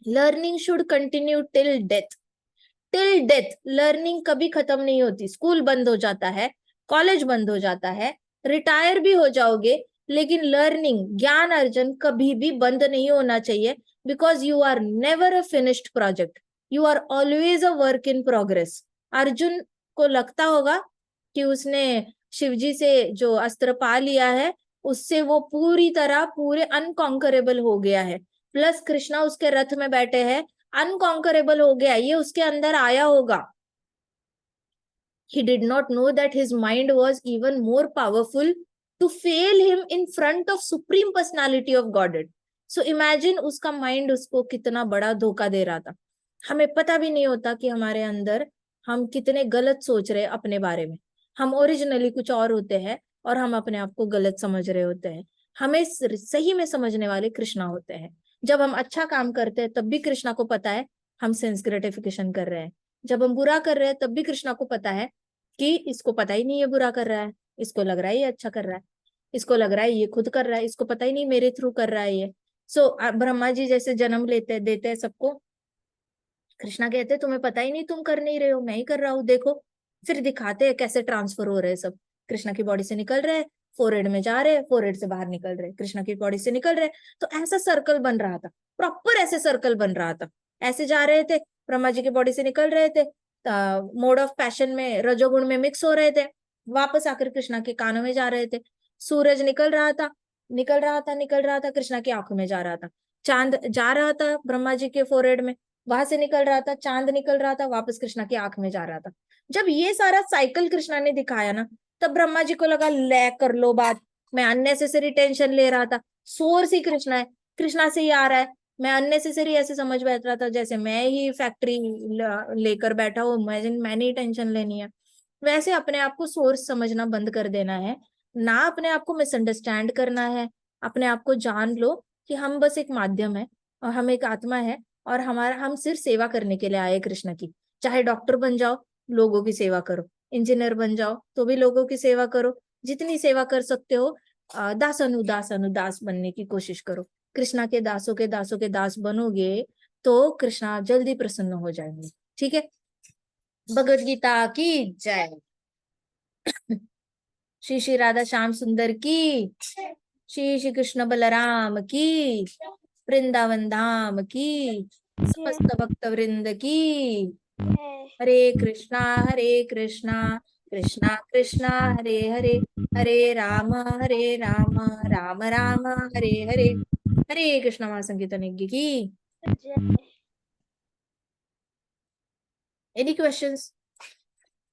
learning should continue till death. Till death learning कभी खत्म नहीं होती। स्कूल बंद हो जाता है, कॉलेज बंद हो जाता है, रिटायर भी हो जाओगे, लेकिन लर्निंग, ज्ञान अर्जन कभी भी बंद नहीं होना चाहिए, because you are never a finished project, you are always a work in progress. Arjun को लगता होगा कि उसने शिवजी से जो अस्त्र पा लिया है, उससे वो पूरी तरह पूरे अनकॉन्करेबल हो गया है, प्लस कृष्णा उसके रथ में बैठे हैं, अनकॉन्करेबल हो गया, ये उसके अंदर आया होगा। He did not know that his mind was even more powerful to fail him in front of supreme personality of Godhead. So imagine उसका माइंड उसको कितना बड़ा धोखा दे रहा था। हमें पता भी नहीं होता कि हमारे अंदर हम कितने गलत सोच रहे अपने बारे में। हम ओरिजिनली कुछ और होते हैं और हम अपने आप को गलत समझ रहे होते हैं। हमें सही में समझने वाले कृष्णा होते हैं। जब हम अच्छा काम करते हैं तब भी कृष्णा को पता है हम सेंस ग्रेटिफिकेशन कर रहे हैं। जब हम बुरा कर रहे हैं तब भी कृष्णा को पता है कि इसको पता ही नहीं है बुरा कर रहा है, इसको लग रहा है ये अच्छा कर रहा है, इसको लग रहा है ये खुद कर रहा है, इसको पता ही नहीं मेरे थ्रू कर रहा है ये। सो ब्रह्मा जी जैसे जन्म लेते देते हैं सबको, कृष्णा कहते हैं तुम्हें पता ही नहीं, तुम कर नहीं रहे हो, मैं ही कर रहा हूँ, देखो। फिर दिखाते हैं कैसे ट्रांसफर हो रहे हैं सब। कृष्णा की बॉडी से निकल रहे हैं, फोरहेड में जा रहे हैं, फोरहेड से बाहर निकल रहे हैं, कृष्णा की बॉडी से निकल रहे हैं। तो ऐसा सर्कल बन रहा था, प्रॉपर ऐसे सर्कल बन रहा था। ऐसे जा रहे थे, ब्रह्मा जी की बॉडी से निकल रहे थे, मोड ऑफ पैशन में रजोगुण में मिक्स हो रहे थे, वापस आकर कृष्णा के कानों में जा रहे थे। सूरज निकल रहा था, निकल रहा था, निकल रहा था, कृष्णा की आंखों में जा रहा था। चांद जा रहा था ब्रह्मा जी के फोरहेड में, वहां से निकल रहा था, चांद निकल रहा था, वापस कृष्णा की आंख में जा रहा था। जब ये सारा साइकिल कृष्णा ने दिखाया ना, तब ब्रह्मा जी को लगा ले कर लो बात, मैं अननेसेसरी टेंशन ले रहा था, सोर्स ही कृष्णा है, कृष्णा से ही आ रहा है। मैं अननेसेसरी ऐसे समझ बैठ रहा था जैसे मैं ही फैक्ट्री लेकर बैठा हूँ, मैंने ही टेंशन लेनी है। वैसे अपने आप को सोर्स समझना बंद कर देना है, ना अपने आप को मिसअंडरस्टैंड करना है। अपने आप को जान लो कि हम बस एक माध्यम है और हम एक आत्मा है, और हम सिर्फ सेवा करने के लिए आए कृष्ण की। चाहे डॉक्टर बन जाओ, लोगों की सेवा करो, इंजीनियर बन जाओ तो भी लोगों की सेवा करो, जितनी सेवा कर सकते हो। दास अनुदास बनने की कोशिश करो। कृष्णा के दासों के दास बनोगे तो कृष्णा जल्दी प्रसन्न हो जाएंगे। ठीक है, भगवद गीता की जय। श्री श्री राधा श्याम सुंदर की, श्री श्री कृष्ण बलराम की, वृंदावन धाम की, समस्त भक्त वृंद की। हरे कृष्णा कृष्णा कृष्णा हरे हरे, हरे राम राम राम हरे हरे। हरे कृष्ण महासंकीर्तन यज्ञ की। Any questions?